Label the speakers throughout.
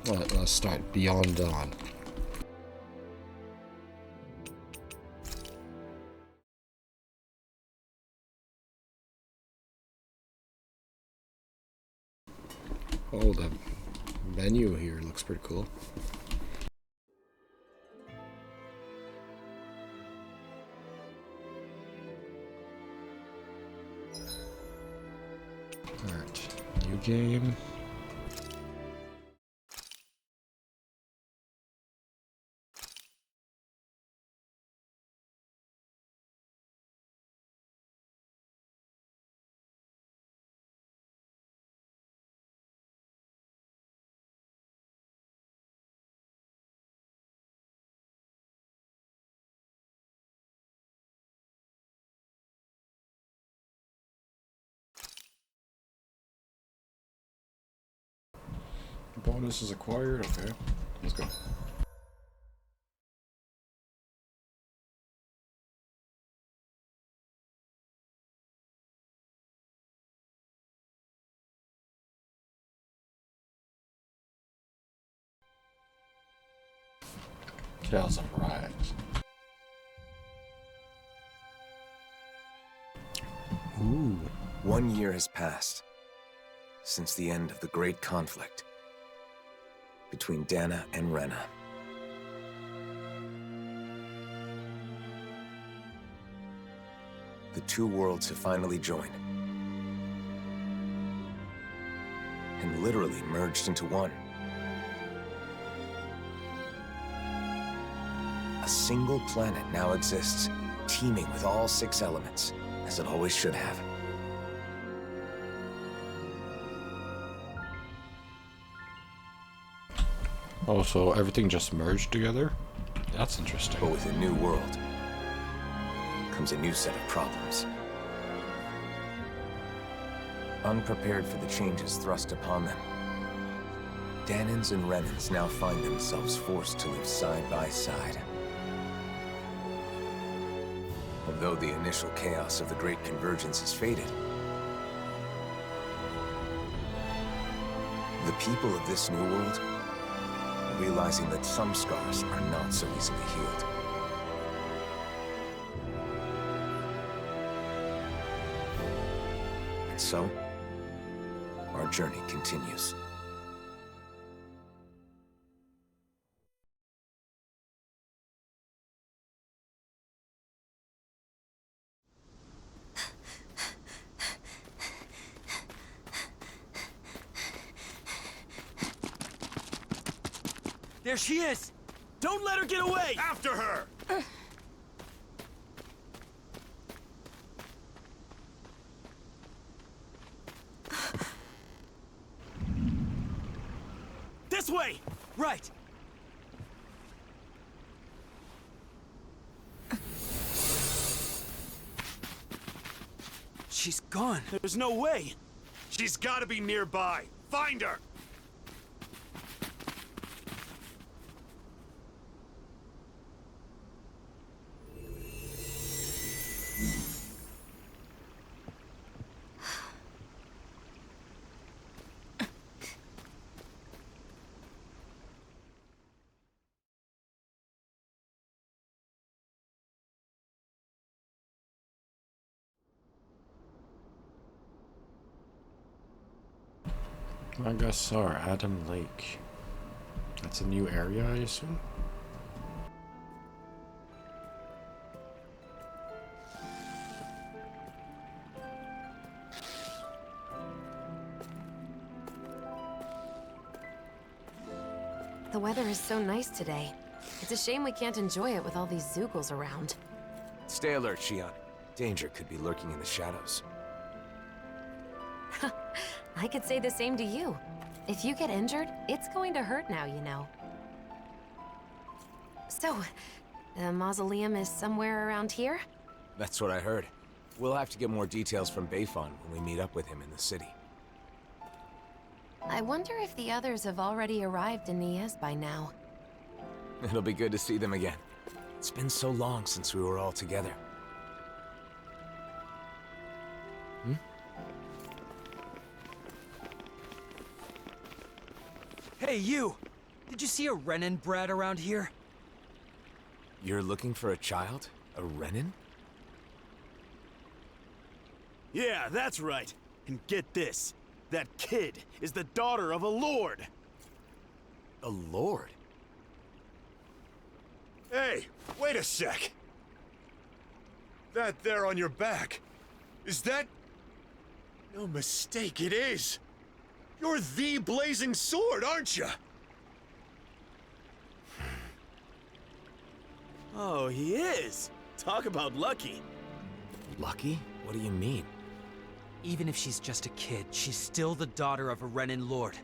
Speaker 1: Let's start Beyond Dawn. Oh, the menu here looks pretty cool. Alright, new game. Bonus is acquired. Okay, let's go. Tales of Rise. Ooh.
Speaker 2: 1 year has passed since the end of the great conflict between Dana and Rena. The two worlds have finally joined and literally merged into one. A single planet now exists, teeming with all 6 elements, as it always should have.
Speaker 1: Oh, so everything just merged together? That's interesting.
Speaker 2: But with a new world comes a new set of problems. Unprepared for the changes thrust upon them, Danans and Renans now find themselves forced to live side by side. Although the initial chaos of the Great Convergence has faded, the people of this new world are realizing that some scars are not so easily healed. And so, our journey continues.
Speaker 3: There she is! Don't let her get away!
Speaker 4: After her!
Speaker 3: This way! Right! She's gone. There's no way!
Speaker 4: She's gotta be nearby! Find her!
Speaker 1: I guess our Adam Lake. That's a new area, I assume?
Speaker 5: The weather is so nice today. It's a shame we can't enjoy it with all these Zoogles around.
Speaker 2: Stay alert, Shion. Danger could be lurking in the shadows.
Speaker 5: I could say the same to you. If you get injured, it's going to hurt now, you know. So, the mausoleum is somewhere around here?
Speaker 2: That's what I heard. We'll have to get more details from Bayfon when we meet up with him in the city.
Speaker 5: I wonder if the others have already arrived in Niez by now.
Speaker 2: It'll be good to see them again. It's been so long since we were all together.
Speaker 3: Hey, you! Did you see a Renin brat around here?
Speaker 2: You're looking for a child? A Renin?
Speaker 3: Yeah, that's right. And get this. That kid is the daughter of a lord.
Speaker 2: A lord?
Speaker 4: Hey, wait a sec. That there on your back, is that... No mistake, it is. You're the Blazing Sword, aren't you?
Speaker 3: Oh, he is. Talk about lucky.
Speaker 2: Lucky? What do you mean?
Speaker 6: Even if she's just a kid, she's still the daughter of a Renin lord.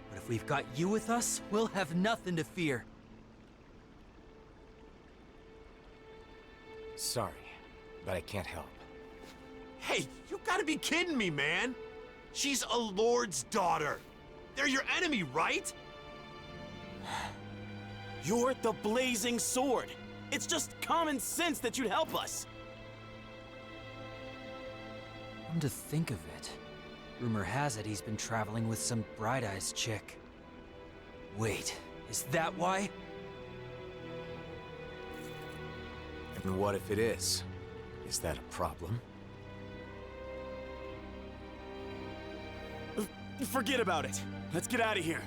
Speaker 6: But if we've got you with us, we'll have nothing to fear.
Speaker 2: Sorry, but I can't help.
Speaker 4: Hey, you gotta be kidding me, man. She's a lord's daughter. They're your enemy, right?
Speaker 3: You're the Blazing Sword. It's just common sense that you'd help us.
Speaker 6: Come to think of it, rumor has it he's been traveling with some bright-eyes chick. Wait, is that why?
Speaker 2: And what if it is? Is that a problem?
Speaker 3: Forget about it. Let's get out of here.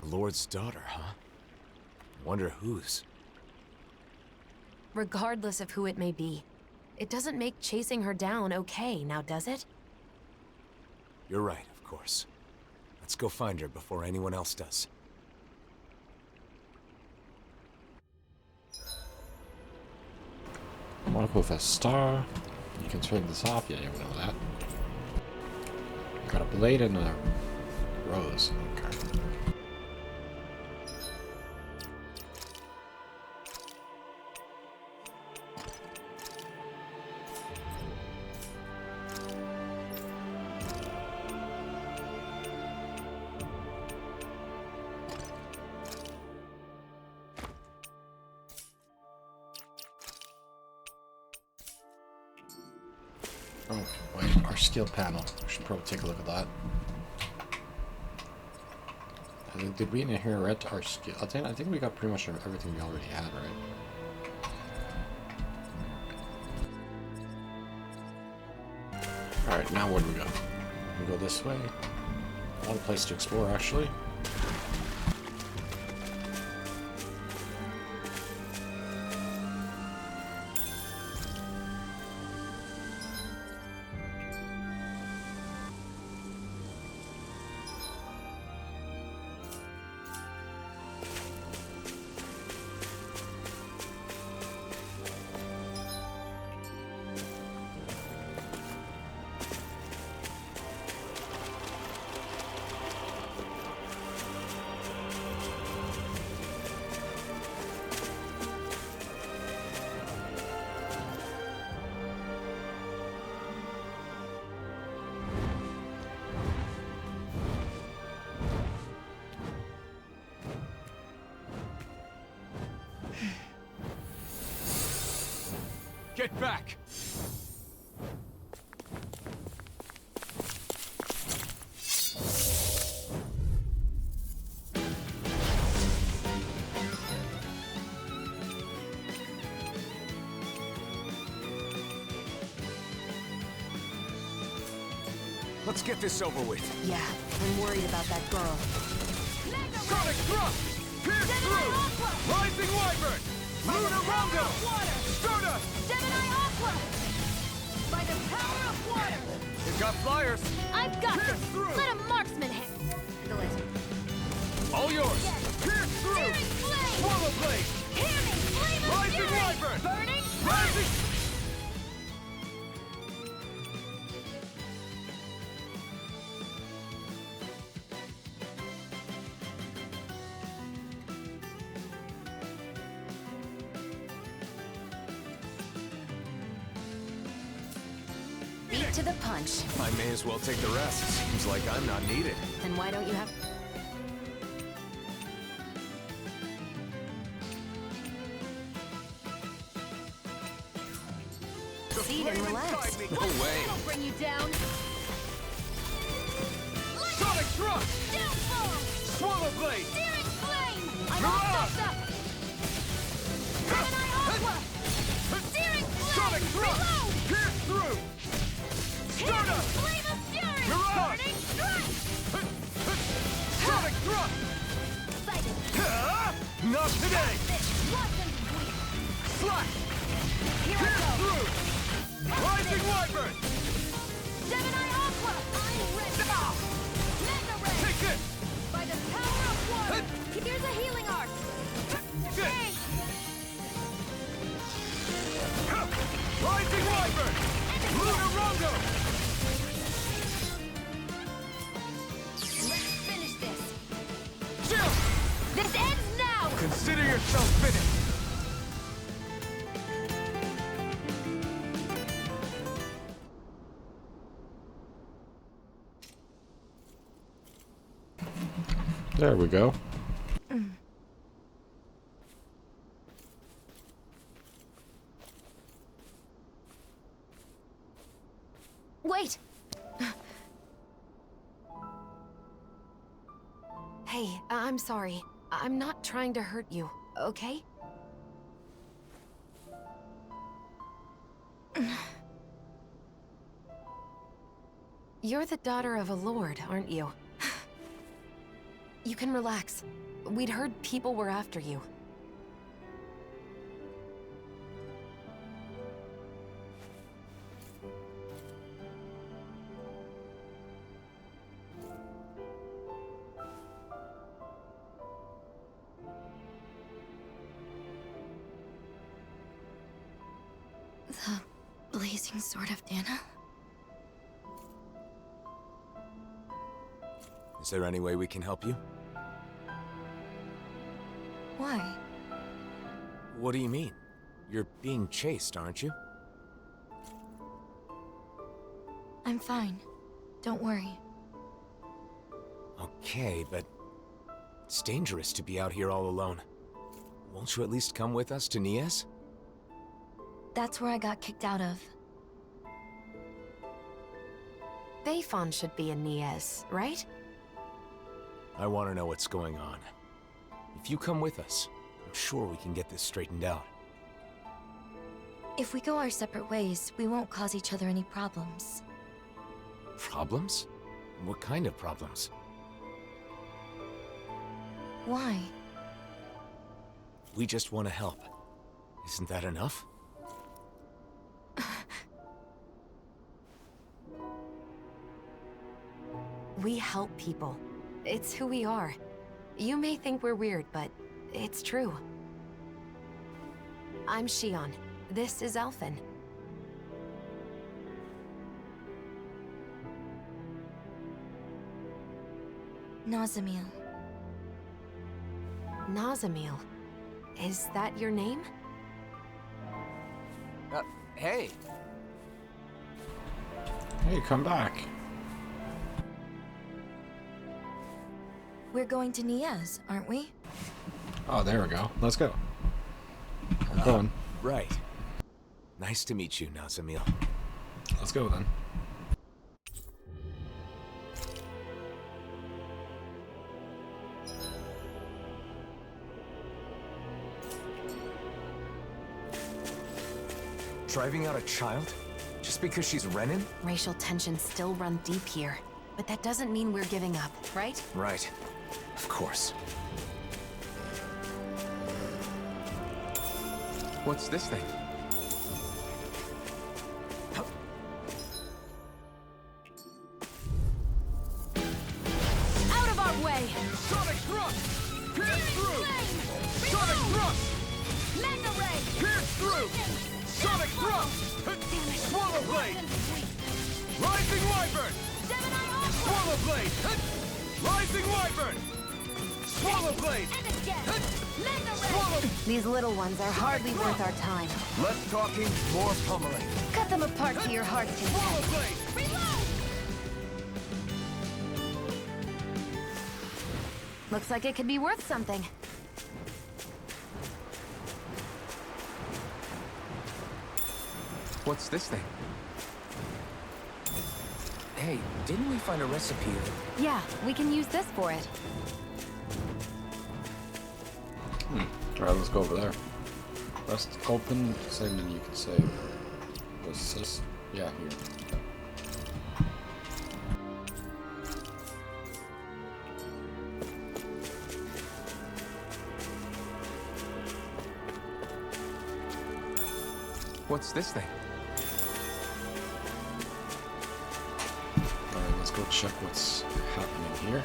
Speaker 2: A lord's daughter, huh? Wonder whose.
Speaker 5: Regardless of who it may be, it doesn't make chasing her down okay, now does it?
Speaker 2: You're right, of course. Let's go find her before anyone else does.
Speaker 1: Mark with a star. You can turn this off. Yeah, you know that. Got a blade and a rose. Okay. Oh, wait, our skill panel. We should probably take a look at that. Did we inherit our skill? I think we got pretty much everything we already had, right? Alright, now where do we go? We go this way. A lot of place to explore, actually.
Speaker 4: Get back!
Speaker 2: Let's get this over with.
Speaker 5: Yeah, I'm worried about that girl.
Speaker 4: Sonic Thrust! Pierce through! Rising Wyvern! Lunar Rondo! Stardust!
Speaker 7: Gemini Aqua! By the power of water!
Speaker 4: We've got flyers!
Speaker 7: I've got
Speaker 4: Pierce
Speaker 7: them!
Speaker 4: through!
Speaker 7: Let a marksman handle it!
Speaker 4: All yours! Pierce through!
Speaker 7: Searing flame!
Speaker 4: Swallow Blade!
Speaker 7: Hear me! Flame of
Speaker 4: Rising
Speaker 7: fury!
Speaker 4: Wyvern!
Speaker 7: Burning
Speaker 4: Rising...
Speaker 7: fire! Beat to the punch.
Speaker 2: I may as well take the rest. Seems like I'm not needed.
Speaker 5: Then why don't you have... seat and relax.
Speaker 2: No way.
Speaker 7: It'll bring you down.
Speaker 4: Sonic Thrust!
Speaker 7: Downfall!
Speaker 4: Swallow Blade!
Speaker 7: Searing Flame! I'm all fucked up! Gemini Aqua! Searing Flame!
Speaker 4: Sonic Thrust!
Speaker 7: Reload!
Speaker 4: Pierce through! Stardust!
Speaker 7: Flame of Fury!
Speaker 4: Mirage!
Speaker 7: Burning Strike!
Speaker 4: Sonic Thrust!
Speaker 7: Sighted!
Speaker 4: Not today!
Speaker 7: This wasn't weak!
Speaker 4: Slash!
Speaker 7: Here I
Speaker 4: Pierce
Speaker 7: go!
Speaker 4: through! Rising Wyvern!
Speaker 7: Gemini Aqua! I'm ready! Mega Ray!
Speaker 4: Take this!
Speaker 7: By the power of water! Here's a healing art! Hey!
Speaker 4: Rising Wyvern! Luna Rongo!
Speaker 7: Let's finish this!
Speaker 4: Chill!
Speaker 7: This ends now!
Speaker 4: Consider yourself finished!
Speaker 1: There we go.
Speaker 5: Wait! Hey, I'm sorry. I'm not trying to hurt you, okay? You're the daughter of a lord, aren't you? You can relax. We'd heard people were after you. The blazing sword of Dana?
Speaker 2: Is there any way we can help you?
Speaker 5: Why?
Speaker 2: What do you mean? You're being chased, aren't you?
Speaker 8: I'm fine. Don't worry.
Speaker 2: Okay, but it's dangerous to be out here all alone. Won't you at least come with us to Nias?
Speaker 8: That's where I got kicked out of.
Speaker 5: Bayfon should be in Nias, right?
Speaker 2: I want to know what's going on. If you come with us, I'm sure we can get this straightened out.
Speaker 8: If we go our separate ways, we won't cause each other any problems.
Speaker 2: Problems? What kind of problems?
Speaker 8: Why?
Speaker 2: We just want to help. Isn't that enough?
Speaker 5: We help people. It's who we are. You may think we're weird, but it's true. I'm Shion. This is Alphen.
Speaker 8: Nazamil.
Speaker 5: Nazamil. Is that your name?
Speaker 2: Hey!
Speaker 1: Hey, come back.
Speaker 8: We're going to Nias, aren't we?
Speaker 1: Oh, there we go. Let's go. I'm going.
Speaker 2: Right. Nice to meet you, Nazamil.
Speaker 1: Let's go then.
Speaker 2: Driving out a child? Just because she's Renin?
Speaker 5: Racial tensions still run deep here. But that doesn't mean we're giving up, right?
Speaker 2: Right. Of course.
Speaker 4: What's this thing?
Speaker 7: Out of our way!
Speaker 4: Sonic Thrust! Pierce through!
Speaker 7: Flame!
Speaker 4: Sonic Thrust!
Speaker 7: Mega Ray!
Speaker 4: Pierce through! Sonic Thrust! Swallow Blade! Rising Wyvern!
Speaker 7: Gemini Aqua!
Speaker 4: Swallow Blade! Rising Wyvern! Swallow Blade!
Speaker 7: And again! Mega Ray!
Speaker 4: Swallow!
Speaker 5: These little ones are hardly worth our time.
Speaker 4: Less talking, more pummeling.
Speaker 5: Cut them apart to your heart's
Speaker 4: Swallow
Speaker 5: content.
Speaker 4: Blade!
Speaker 7: Reload!
Speaker 5: Looks like it could be worth something.
Speaker 2: What's this thing? Hey, didn't we find a recipe of...
Speaker 5: Yeah, we can use this for it.
Speaker 1: Alright, let's go over there. Press open, same menu you can save. What's this? Yeah, here.
Speaker 2: What's this thing?
Speaker 1: Alright, let's go check what's happening here.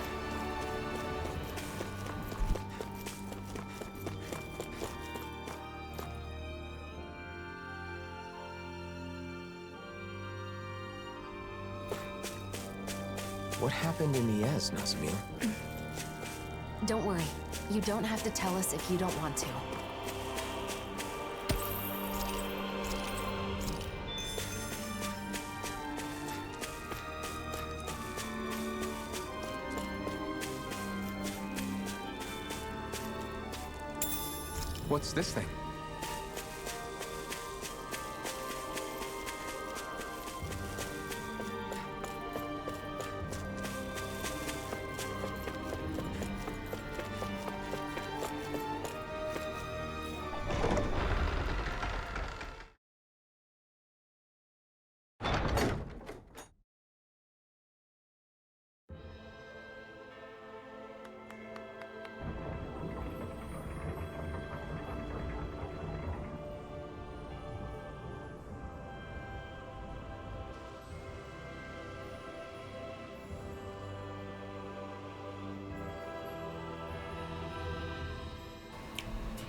Speaker 2: What happened in Niez, Nazamil?
Speaker 5: Don't worry. You don't have to tell us if you don't want to.
Speaker 2: What's this thing?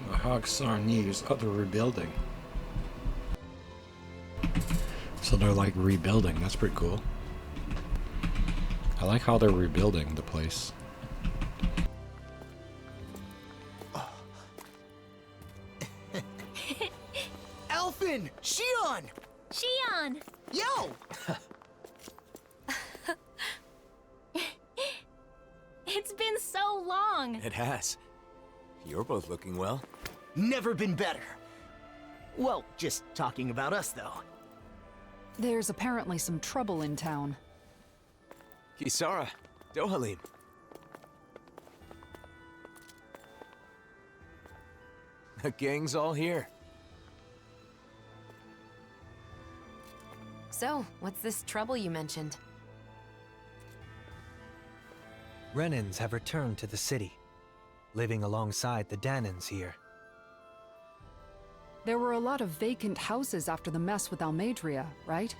Speaker 1: The Hogs are news. Oh, they're rebuilding. So they're like rebuilding. That's pretty cool. I like how they're rebuilding the place.
Speaker 9: Elfin! Shion!
Speaker 7: Shion!
Speaker 9: Yo!
Speaker 7: It's been so long.
Speaker 2: It has. You're both looking well.
Speaker 9: Never been better. Well, just talking about us, though.
Speaker 10: There's apparently some trouble in town.
Speaker 2: Kisara, Dohalim. The gang's all here.
Speaker 5: So, what's this trouble you mentioned?
Speaker 6: Renans have returned to the city, living alongside the Danans here.
Speaker 10: There were a lot of vacant houses after the mess with Almadria, right?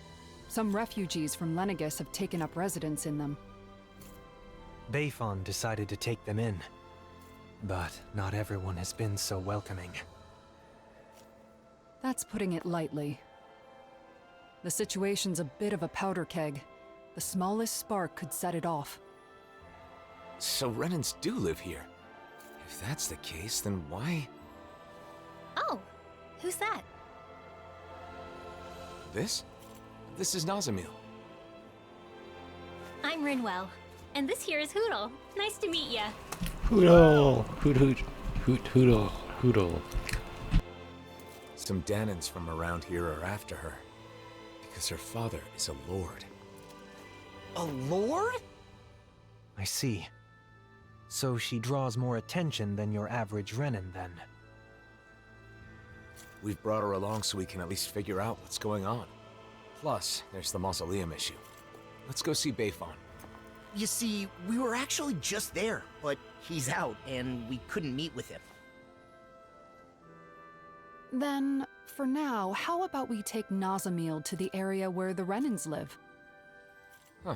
Speaker 10: Some refugees from Lenegis have taken up residence in them.
Speaker 6: Bayfon decided to take them in, but not everyone has been so welcoming.
Speaker 10: That's putting it lightly. The situation's a bit of a powder keg. The smallest spark could set it off.
Speaker 2: So Renans do live here. If that's the case, then why...
Speaker 7: Oh, who's that?
Speaker 2: This? This is Nazamil.
Speaker 7: I'm Rinwell, and this here is Hoodle. Nice to meet ya.
Speaker 1: Hoodle! Hoot hoot. Hoot hoodle. Hoodle.
Speaker 2: Some Danans from around here are after her. Because her father is a lord.
Speaker 9: A lord?
Speaker 6: I see. So she draws more attention than your average Renan, then.
Speaker 2: We've brought her along so we can at least figure out what's going on. Plus, there's the mausoleum issue. Let's go see Bayfon.
Speaker 9: You see, we were actually just there, but he's out, and we couldn't meet with him.
Speaker 10: Then, for now, how about we take Nazamil to the area where the Renans live?
Speaker 2: Huh,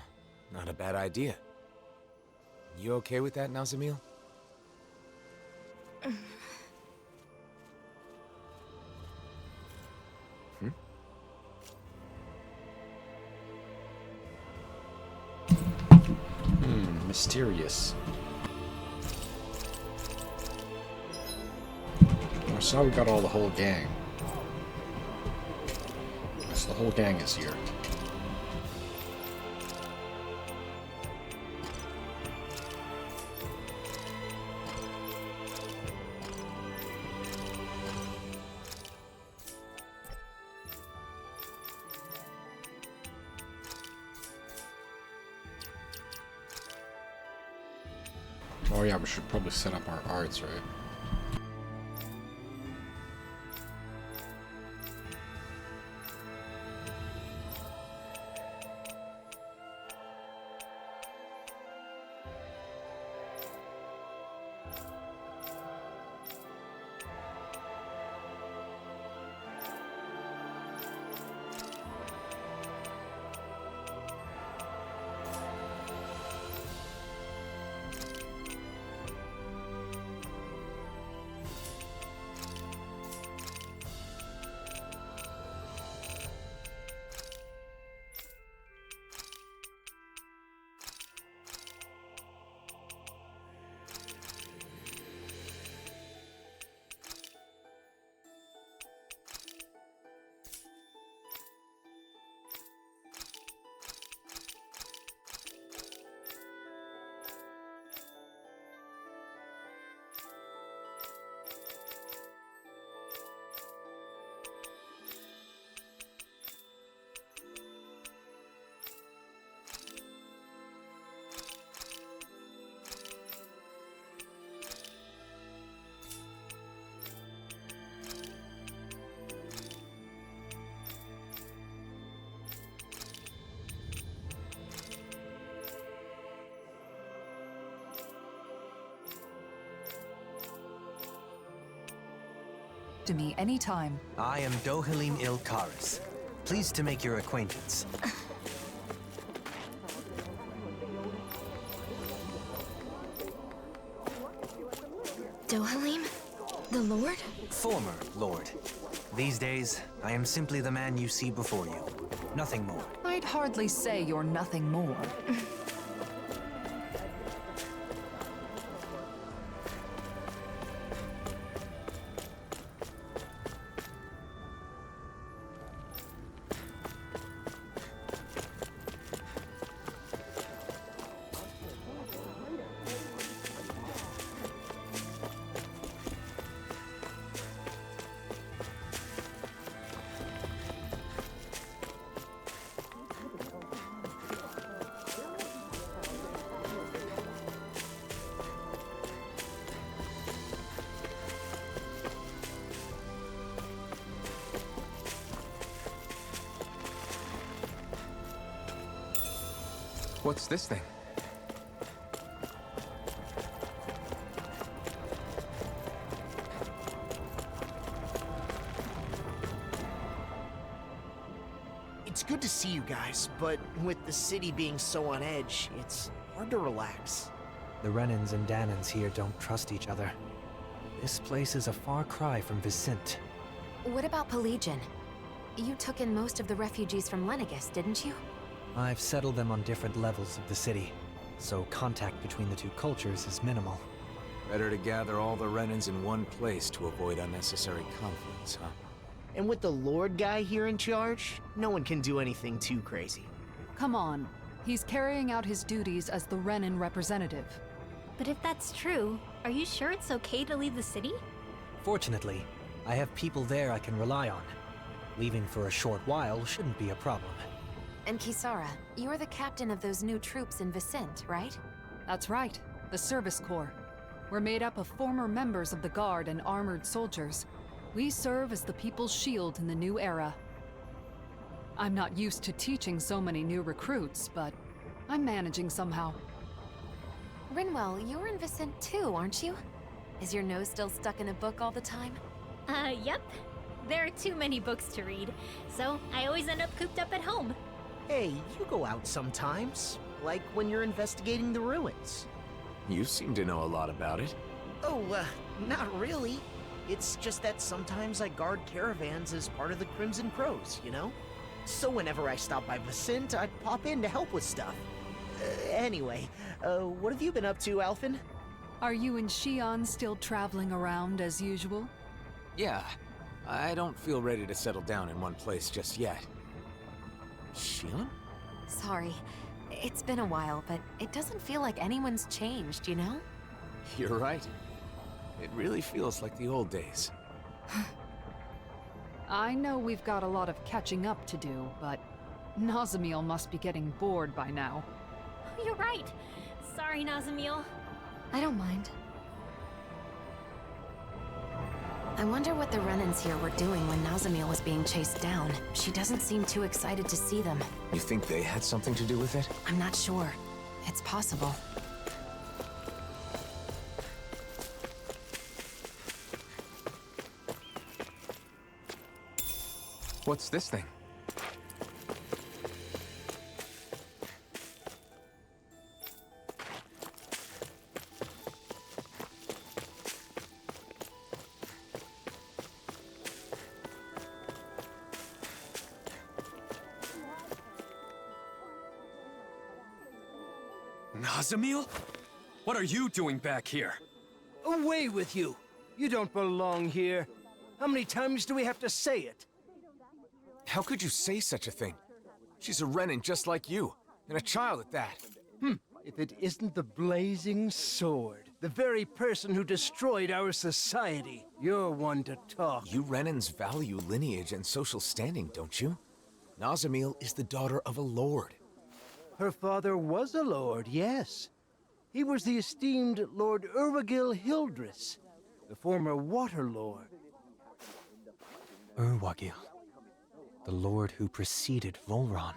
Speaker 2: not a bad idea. You okay with that, Nazamil?
Speaker 1: Mysterious. So we got all the whole gang. So the whole gang is here. yeah, we should probably set up our arts, right?
Speaker 10: To me anytime.
Speaker 2: I am Dohalim Ilkaris. Pleased to make your acquaintance.
Speaker 8: Dohalim? The Lord?
Speaker 2: Former Lord. These days, I am simply the man you see before you. Nothing more.
Speaker 10: I'd hardly say you're nothing more.
Speaker 2: What's this thing?
Speaker 9: It's good to see you guys, but with the city being so on edge, it's hard to relax.
Speaker 11: The Renans and Danans here don't trust each other. This place is a far cry from Vicent.
Speaker 5: What about Pelagian? You took in most of the refugees from Lenegus, didn't you?
Speaker 11: I've settled them on different levels of the city, so contact between the two cultures is minimal.
Speaker 2: Better to gather all the Renans in one place to avoid unnecessary conflicts, huh?
Speaker 9: And with the Lord guy here in charge, no one can do anything too crazy.
Speaker 10: Come on. He's carrying out his duties as the Renan representative.
Speaker 7: But if that's true, are you sure it's okay to leave the city?
Speaker 11: Fortunately, I have people there I can rely on. Leaving for a short while shouldn't be a problem.
Speaker 5: And Kisara, you're the captain of those new troops in Vicent, right?
Speaker 10: That's right, the Service Corps. We're made up of former members of the Guard and armored soldiers. We serve as the people's shield in the new era. I'm not used to teaching so many new recruits, but I'm managing somehow.
Speaker 5: Rinwell, you're in Vicent too, aren't you? Is your nose still stuck in a book all the time?
Speaker 7: Yep. There are too many books to read, so I always end up cooped up at home.
Speaker 9: Hey, you go out sometimes, like when you're investigating the ruins.
Speaker 2: You seem to know a lot about it.
Speaker 9: Oh, not really. It's just that sometimes I guard caravans as part of the Crimson Crows, you know? So whenever I stop by Vicent, I'd pop in to help with stuff. Anyway, what have you been up to, Alphen?
Speaker 10: Are you and Shion still traveling around as usual?
Speaker 2: Yeah. I don't feel ready to settle down in one place just yet. Shion?
Speaker 5: Sorry. It's been a while, but it doesn't feel like anyone's changed, you know?
Speaker 2: You're right. It really feels like the old days.
Speaker 10: I know we've got a lot of catching up to do, but Nazamiel must be getting bored by now.
Speaker 7: You're right. Sorry, Nazamiel.
Speaker 8: I don't mind.
Speaker 5: I wonder what the Renans here were doing when Nazamil was being chased down. She doesn't seem too excited to see them.
Speaker 2: You think they had something to do with it?
Speaker 5: I'm not sure. It's possible.
Speaker 2: What's this thing?
Speaker 12: Nazamil? What are you doing back here?
Speaker 13: Away with you! You don't belong here. How many times do we have to say it?
Speaker 2: How could you say such a thing? She's a Renan just like you, and a child at that.
Speaker 13: If it isn't the blazing sword, the very person who destroyed our society, you're one to talk.
Speaker 2: You Renans value lineage and social standing, don't you? Nazamil is the daughter of a lord.
Speaker 13: Her father was a lord, yes. He was the esteemed Lord Urwagil Hildress, the former Water Lord.
Speaker 11: Urwagil, the lord who preceded Volron.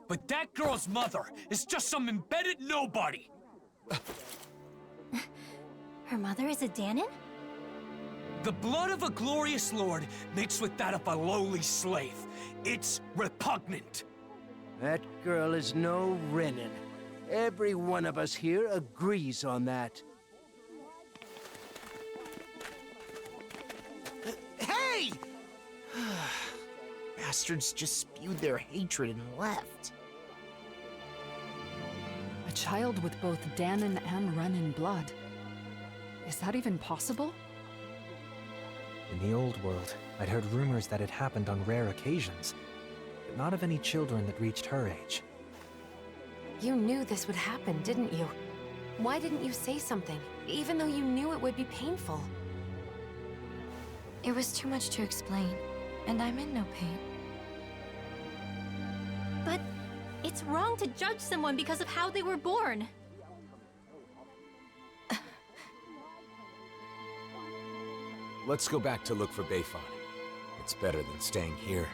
Speaker 12: But that girl's mother is just some embedded nobody!
Speaker 7: Her mother is a Danon?
Speaker 12: The blood of a glorious lord mixed with that of a lowly slave. It's repugnant.
Speaker 13: That girl is no Renan. Every one of us here agrees on that.
Speaker 9: Hey! Bastards just spewed their hatred and left.
Speaker 10: A child with both Danon and Renan blood. Is that even possible?
Speaker 11: In the old world, I'd heard rumors that it happened on rare occasions, but not of any children that reached her age.
Speaker 5: You knew this would happen, didn't you? Why didn't you say something, even though you knew it would be painful?
Speaker 8: It was too much to explain, and I'm in no pain.
Speaker 7: But it's wrong to judge someone because of how they were born.
Speaker 2: Let's go back to look for Bayfon. It's better than staying here.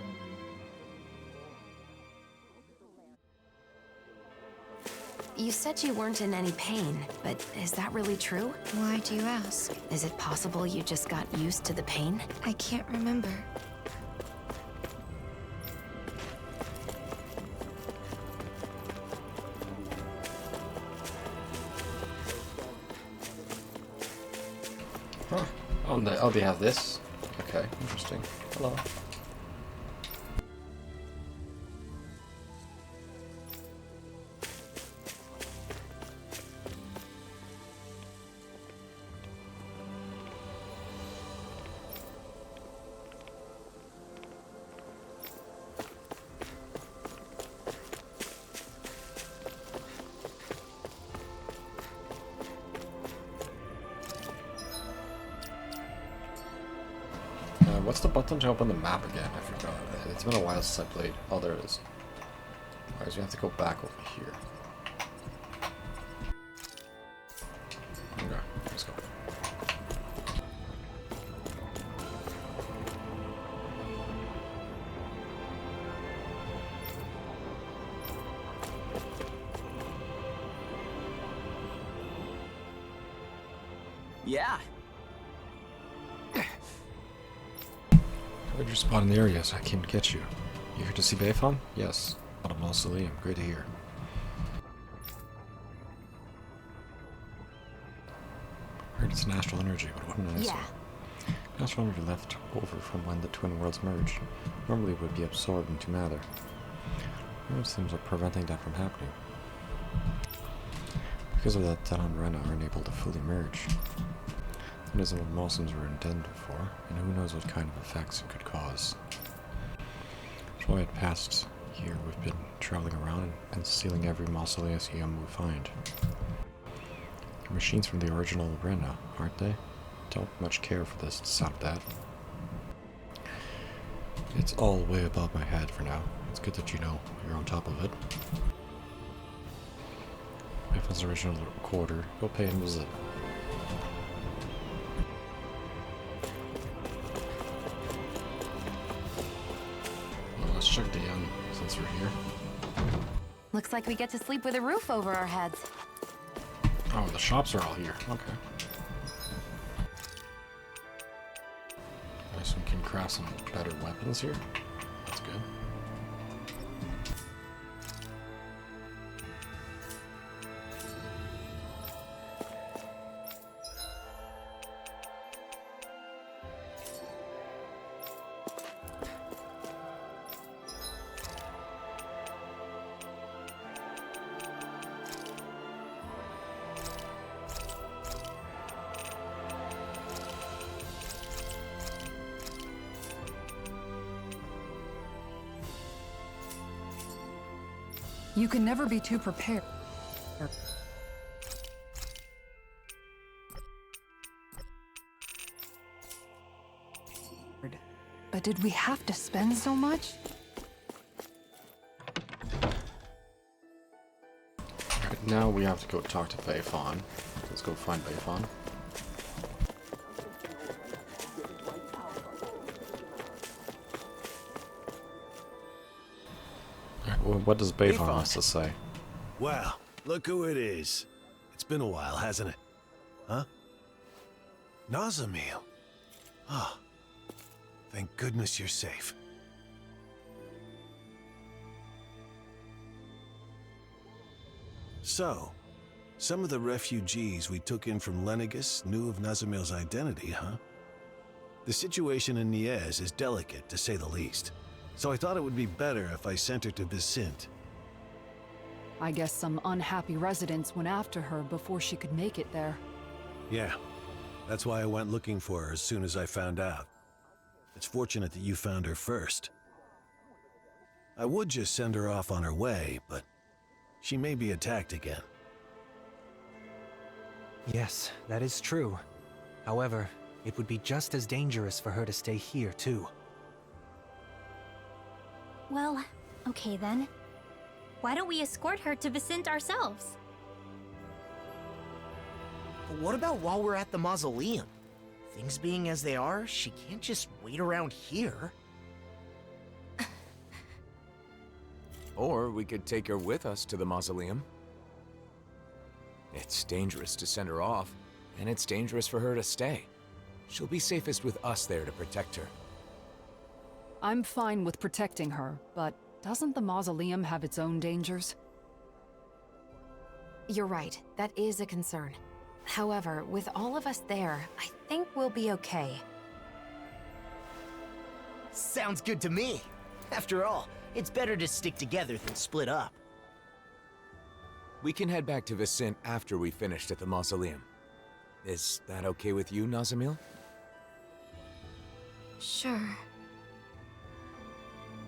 Speaker 5: You said you weren't in any pain, but is that really true?
Speaker 8: Why do you ask?
Speaker 5: Is it possible you just got used to the pain?
Speaker 8: I can't remember.
Speaker 1: Huh. Oh, they have this? Okay, interesting. Hello. What's the button to open the map again? I forgot. It's been a while since I played. Oh, there it is. Alright, so we have to go back over here. Okay, let's go.
Speaker 12: Yeah.
Speaker 1: How did you spawn in the area so I came to get you? You here to see Bayfon? Yes. Not a mausoleum. Great to hear. Heard it's an astral energy, but what an answer.
Speaker 5: Yeah.
Speaker 1: Astral energy left over from when the twin worlds merged. Normally it would be absorbed into matter. What seems like preventing that from happening? Because of that, Danon and Rena aren't able to fully merge. That isn't what mausoleums were intended for, and who knows what kind of effects it could cause. For the past year, we've been traveling around and sealing every mausoleum we find. They're machines from the original Rena, aren't they? Don't much care for this, stop that. It's all way above my head for now. It's good that you know you're on top of it. If Grandpa's original quarter. Go pay him a visit. Well, let's check the inn since we're here.
Speaker 5: Looks like we get to sleep with a roof over our heads.
Speaker 1: Oh, the shops are all here. Okay. Nice, we can craft some better weapons here. That's good.
Speaker 10: You can never be too prepared. But did we have to spend so much?
Speaker 1: Alright, now we have to go talk to Bayfon. Let's go find Bayfon. What does Bayfon have to say?
Speaker 3: Well, look who it is. It's been a while, hasn't it? Huh? Nazamil. Ah. Thank goodness you're safe. So, some of the refugees we took in from Lenegus knew of Nazamil's identity, huh? The situation in Niez is delicate, to say the least. So I thought it would be better if I sent her to Vicente.
Speaker 10: I guess some unhappy residents went after her before she could make it there.
Speaker 3: Yeah, that's why I went looking for her as soon as I found out. It's fortunate that you found her first. I would just send her off on her way, but she may be attacked again.
Speaker 11: Yes, that is true. However, it would be just as dangerous for her to stay here, too.
Speaker 7: Well, okay then. Why don't we escort her to Vicente ourselves?
Speaker 9: But what about while we're at the mausoleum? Things being as they are, she can't just wait around here.
Speaker 2: Or we could take her with us to the mausoleum. It's dangerous to send her off, and it's dangerous for her to stay. She'll be safest with us there to protect her.
Speaker 10: I'm fine with protecting her, but doesn't the mausoleum have its own dangers?
Speaker 5: You're right, that is a concern. However, with all of us there, I think we'll be okay.
Speaker 9: Sounds good to me. After all, it's better to stick together than split up.
Speaker 2: We can head back to Vicente after we finished at the mausoleum. Is that okay with you, Nazamil?
Speaker 5: Sure.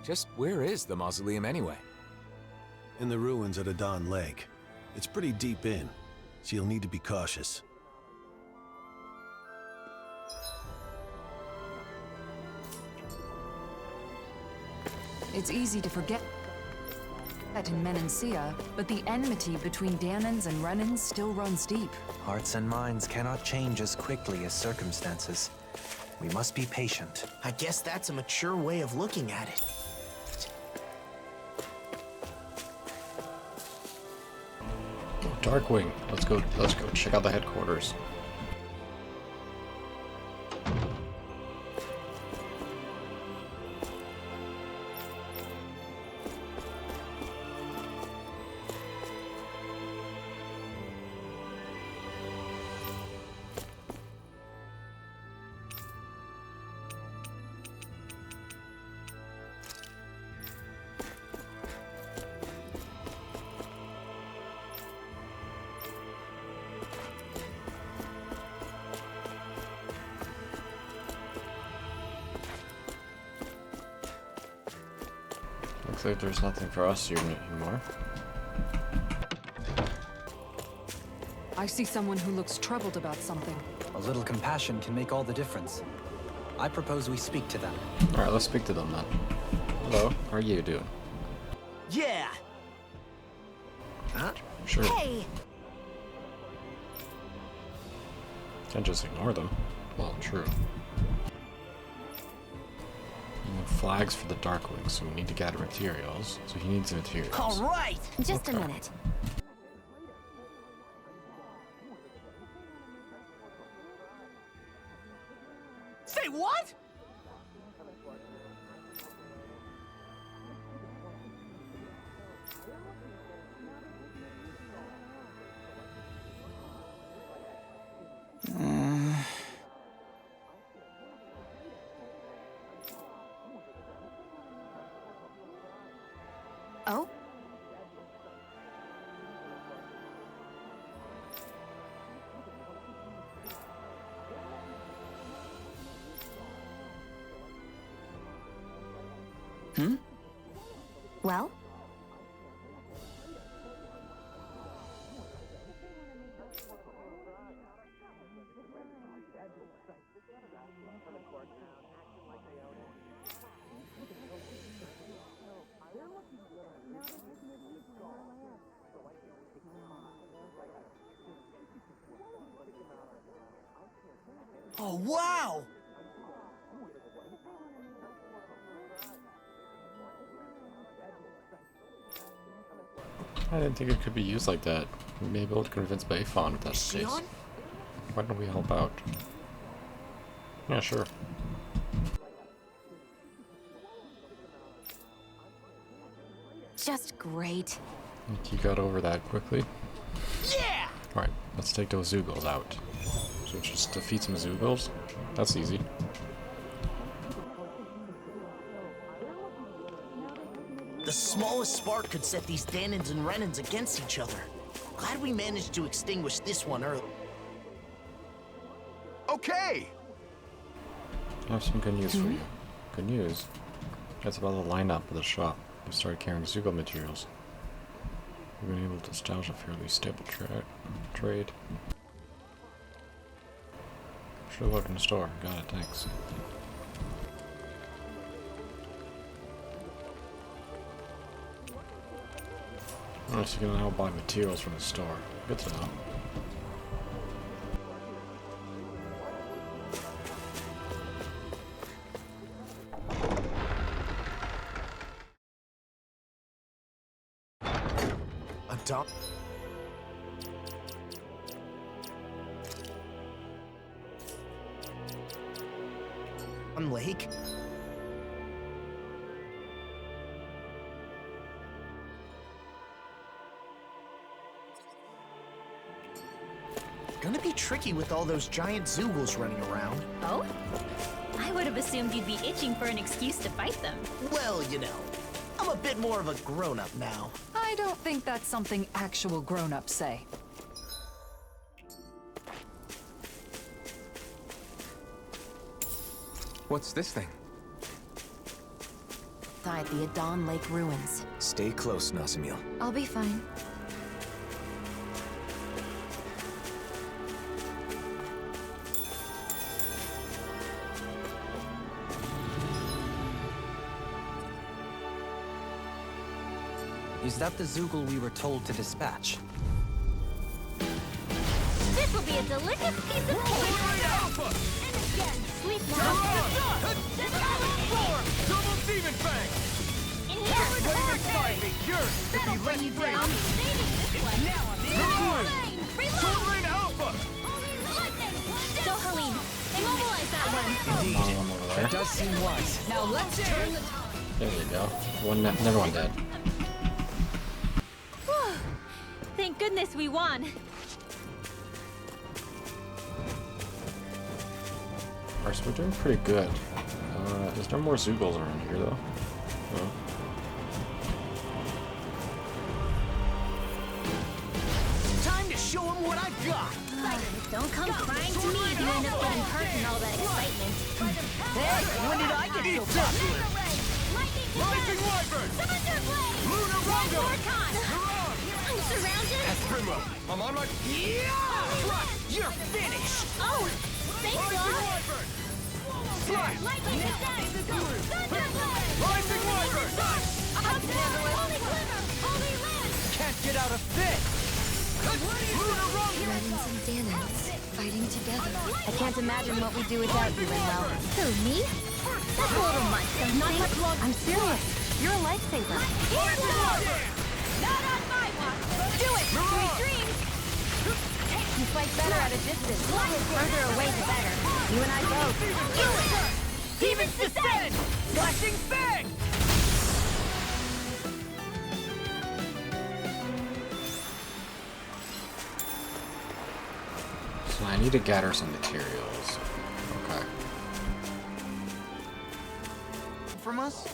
Speaker 2: Just where is the mausoleum anyway?
Speaker 3: In the ruins at Adon Lake. It's pretty deep in, so you'll need to be cautious.
Speaker 10: It's easy to forget that in Menancia, but the enmity between Dahnans and Renans still runs deep.
Speaker 11: Hearts and minds cannot change as quickly as circumstances. We must be patient.
Speaker 9: I guess that's a mature way of looking at it.
Speaker 1: Darkwing. Let's go check out the headquarters. Looks like there's nothing for us here anymore.
Speaker 10: I see someone who looks troubled about something.
Speaker 6: A little compassion can make all the difference. I propose we speak to them.
Speaker 1: Alright, let's speak to them then. Hello, how are you doing?
Speaker 9: Yeah! Huh?
Speaker 1: Sure.
Speaker 7: Hey!
Speaker 1: Can't just ignore them. Well, true. And flags for the Darkwing, so we need to gather materials. So he needs materials.
Speaker 9: All right!
Speaker 5: Just a minute.
Speaker 9: Say what?
Speaker 5: Oh?
Speaker 9: Hmm?
Speaker 5: Well?
Speaker 9: Oh, wow!
Speaker 1: I didn't think it could be used like that. We may be able to convince Bayfon if that's the case.
Speaker 9: Shion?
Speaker 1: Why don't we help out? Yeah, sure.
Speaker 5: Just great.
Speaker 1: Think you got over that quickly?
Speaker 9: Yeah!
Speaker 1: Alright, let's take those Zoogles out. So just defeat some Zoogles? That's easy.
Speaker 9: The smallest spark could set these Danins and Renins against each other. Glad we managed to extinguish this one early.
Speaker 4: Okay!
Speaker 1: I have some good news for you. Good news. That's about the lineup of the shop. We started carrying Zoogle materials. We've been able to establish a fairly stable trade. Should look in the store. Got it, thanks. Alright, so you can now buy materials from the store. Good to know.
Speaker 2: Adopt.
Speaker 9: On Lake? Gonna be tricky with all those giant Zoogles running around.
Speaker 7: Oh? I would have assumed you'd be itching for an excuse to fight them.
Speaker 9: Well, you know, I'm a bit more of a grown-up now.
Speaker 10: I don't think that's something actual grown-ups say.
Speaker 2: What's this thing?
Speaker 5: Inside the Adon Lake ruins.
Speaker 2: Stay close, Nasamil.
Speaker 5: I'll be fine.
Speaker 11: Is that the Zoogle we were told to dispatch?
Speaker 7: This will be a delicious piece of cake! And again, sleep now!
Speaker 12: Double Demon Fang!
Speaker 7: In here!
Speaker 12: Yours could
Speaker 7: That'll
Speaker 12: be
Speaker 7: bring you
Speaker 12: less
Speaker 7: down! Saving this one!
Speaker 12: Reload!
Speaker 7: Reload!
Speaker 12: Alpha!
Speaker 7: Dohalim, immobilize that one!
Speaker 11: Indeed. That does seem wise.
Speaker 10: Now let's turn the tide.
Speaker 1: There you go. Never one dead.
Speaker 7: Thank goodness we won!
Speaker 1: Alright, so we're doing pretty good. Is there more Zoogles around here, though? No.
Speaker 9: Time to show them what I got!
Speaker 7: Don't come crying to me if you end up getting hurt in all that excitement.
Speaker 9: Hey, when did I get so popular?
Speaker 12: Rising Wyvern! Lunar Rondo!
Speaker 7: I'm surrounded!
Speaker 12: Primrose, I'm on my...
Speaker 9: You're finished!
Speaker 7: Oh! Thanks, Law!
Speaker 12: Wyvern! Fly!
Speaker 7: Lightning attack! Thunderblade!
Speaker 12: Rising Wyvern!
Speaker 7: Holy Glimmer! Holy Land!
Speaker 11: Can't get out of this!
Speaker 12: Lunar Rondo!
Speaker 5: Renins and Danins
Speaker 8: fighting together.
Speaker 5: I can't imagine what we'd do without you, Rinwell.
Speaker 7: Who, me? That's a little much, don't you
Speaker 5: Not
Speaker 7: think?
Speaker 5: much longer. I'm serious. You're a lifesaver.
Speaker 7: Not on my watch! Do it! Sweet dreams!
Speaker 5: You fight better at a distance. Further away, the better. You and I both.
Speaker 12: Demons descend! Flashing fang!
Speaker 1: So I need to gather some materials. Okay.
Speaker 9: From us?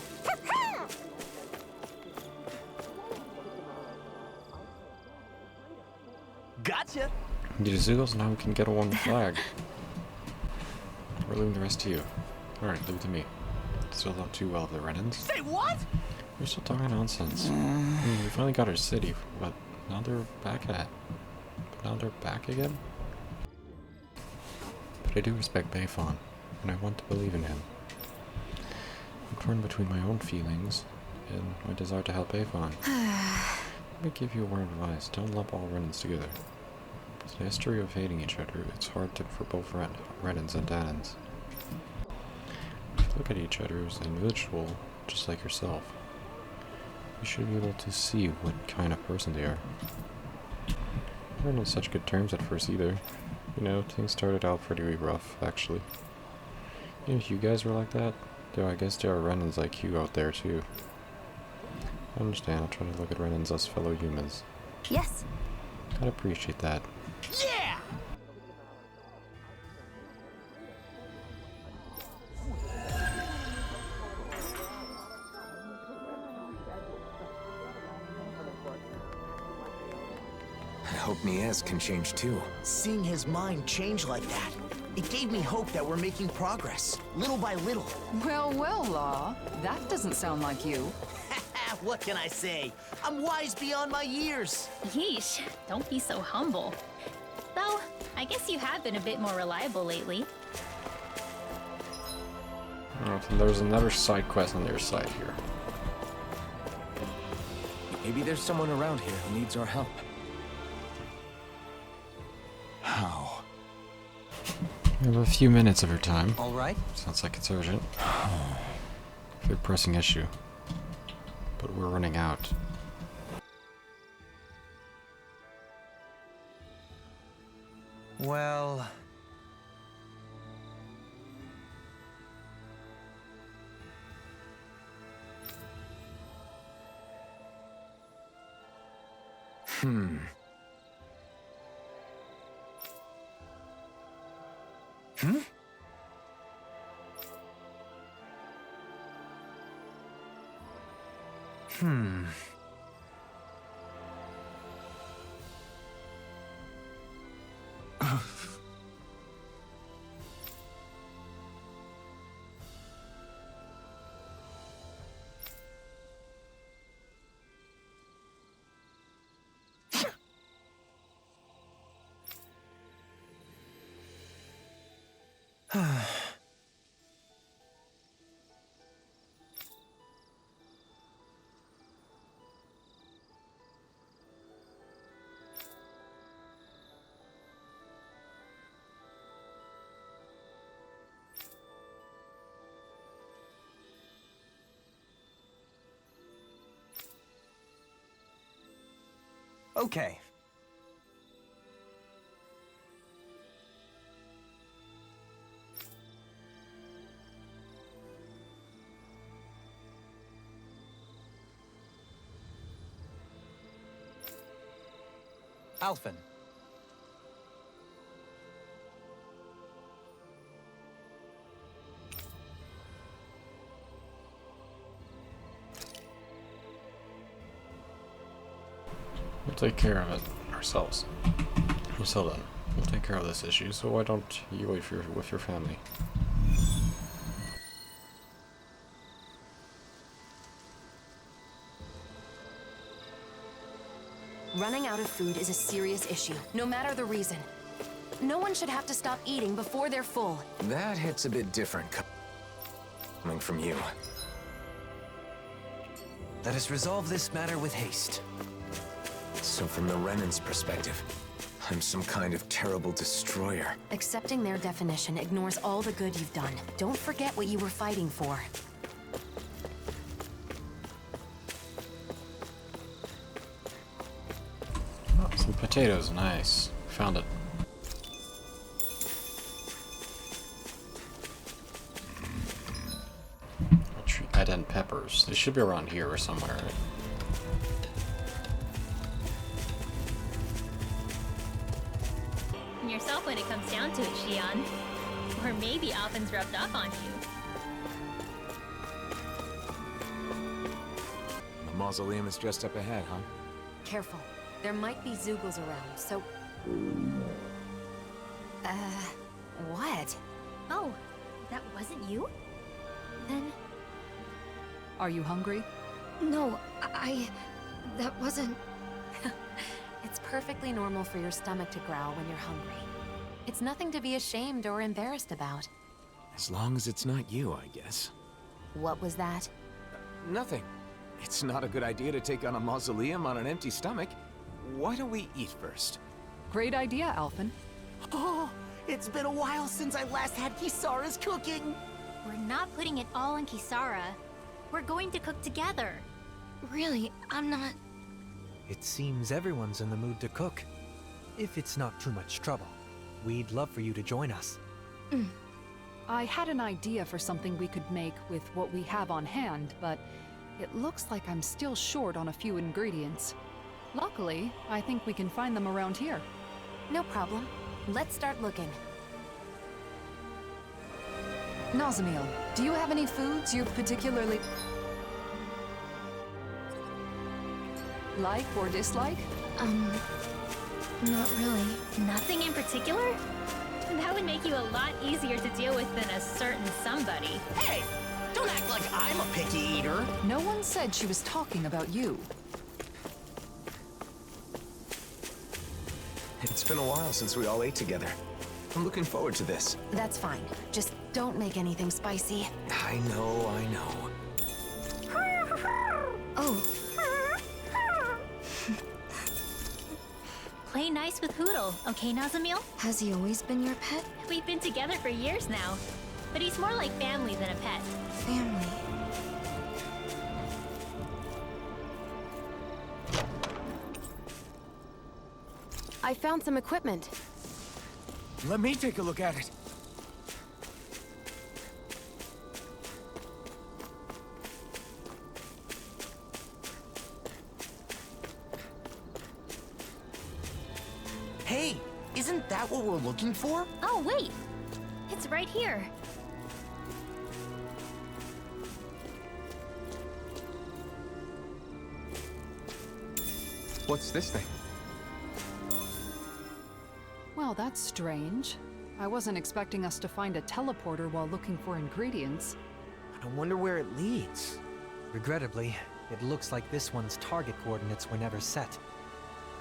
Speaker 9: Gotcha!
Speaker 1: Need a Zeugles, now we can get a one flag. We're leaving the rest to you. Alright, leave it to me. Still don't too well of the Renans.
Speaker 12: Say what?
Speaker 1: We're still talking nonsense. We finally got our city, but now they're back at it. But now they're back again? But I do respect Bayfon, and I want to believe in him. I'm torn between my own feelings and my desire to help Bayfon. Let me give you a word of advice. Don't lump all Renans together. With the history of hating each other, it's hard for both Renans and Danans. If you look at each other as an individual, just like yourself, you should be able to see what kind of person they are. We weren't on such good terms at first either. You know, things started out pretty rough, actually. Even if you guys were like that, though I guess there are Renans like you out there too. I understand, I'll try to look at Renans as fellow humans.
Speaker 5: Yes.
Speaker 1: I'd appreciate that.
Speaker 12: Yeah!
Speaker 2: I hope Niaz can change too.
Speaker 9: Seeing his mind change like that, it gave me hope that we're making progress, little by little.
Speaker 10: Well, well, Law. That doesn't sound like you.
Speaker 9: What can I say? I'm wise beyond my years.
Speaker 7: Yeesh, don't be so humble. Though, I guess you have been a bit more reliable lately.
Speaker 1: Oh, so there's another side quest on their side here.
Speaker 2: Maybe there's someone around here who needs our help. How?
Speaker 1: We have a few minutes of your time.
Speaker 6: All right.
Speaker 1: Sounds like it's urgent. Very pressing issue. But we're running out.
Speaker 6: Well...
Speaker 2: Hmm. Hmm?
Speaker 6: Hmm. Okay. Alphen.
Speaker 1: We'll take care of it ourselves. So then, we'll take care of this issue, so why don't you wait with your family?
Speaker 5: Running out of food is a serious issue, no matter the reason. No one should have to stop eating before they're full.
Speaker 2: That hits a bit different coming from you.
Speaker 6: Let us resolve this matter with haste.
Speaker 2: So from the Renan's perspective, I'm some kind of terrible destroyer.
Speaker 5: Accepting their definition ignores all the good you've done. Don't forget what you were fighting for.
Speaker 1: Oh, some potatoes, nice. Found it. Add in peppers. They should be around here or somewhere.
Speaker 7: Yourself when it comes down to it, Xion. Or maybe Alphen's rubbed off on you.
Speaker 2: The mausoleum is just up ahead, huh?
Speaker 5: Careful. There might be Zoogles around, so... what?
Speaker 7: Oh, that wasn't you? Then...
Speaker 10: Are you hungry?
Speaker 5: No, that wasn't... It's perfectly normal for your stomach to growl when you're hungry. It's nothing to be ashamed or embarrassed about.
Speaker 2: As long as it's not you, I guess.
Speaker 5: What was that?
Speaker 2: Nothing. It's not a good idea to take on a mausoleum on an empty stomach. Why don't we eat first?
Speaker 10: Great idea, Alphen.
Speaker 9: Oh, it's been a while since I last had Kisara's cooking.
Speaker 7: We're not putting it all on Kisara. We're going to cook together.
Speaker 8: Really, I'm not...
Speaker 11: It seems everyone's in the mood to cook. If it's not too much trouble, we'd love for you to join us.
Speaker 10: I had an idea for something we could make with what we have on hand, but it looks like I'm still short on a few ingredients. Luckily, I think we can find them around here.
Speaker 5: No problem. Let's start looking.
Speaker 10: Nazamiel, do you have any foods you particularly like or dislike?
Speaker 8: Not really.
Speaker 7: Nothing in particular? That would make you a lot easier to deal with than a certain somebody.
Speaker 9: Hey! Don't act like I'm a picky eater!
Speaker 10: No one said she was talking about you.
Speaker 2: It's been a while since we all ate together. I'm looking forward to this.
Speaker 5: That's fine. Just don't make anything spicy.
Speaker 2: I know.
Speaker 5: Oh.
Speaker 7: Play nice with Hootle, okay, Nazamiel?
Speaker 8: Has he always been your pet?
Speaker 7: We've been together for years now. But he's more like family than a pet.
Speaker 8: Family.
Speaker 5: I found some equipment.
Speaker 2: Let me take a look at it.
Speaker 9: Hey, isn't that what we're looking for?
Speaker 7: Oh, wait! It's right here.
Speaker 2: What's this thing?
Speaker 10: Well, that's strange. I wasn't expecting us to find a teleporter while looking for ingredients.
Speaker 9: I wonder where it leads.
Speaker 11: Regrettably, it looks like this one's target coordinates were never set.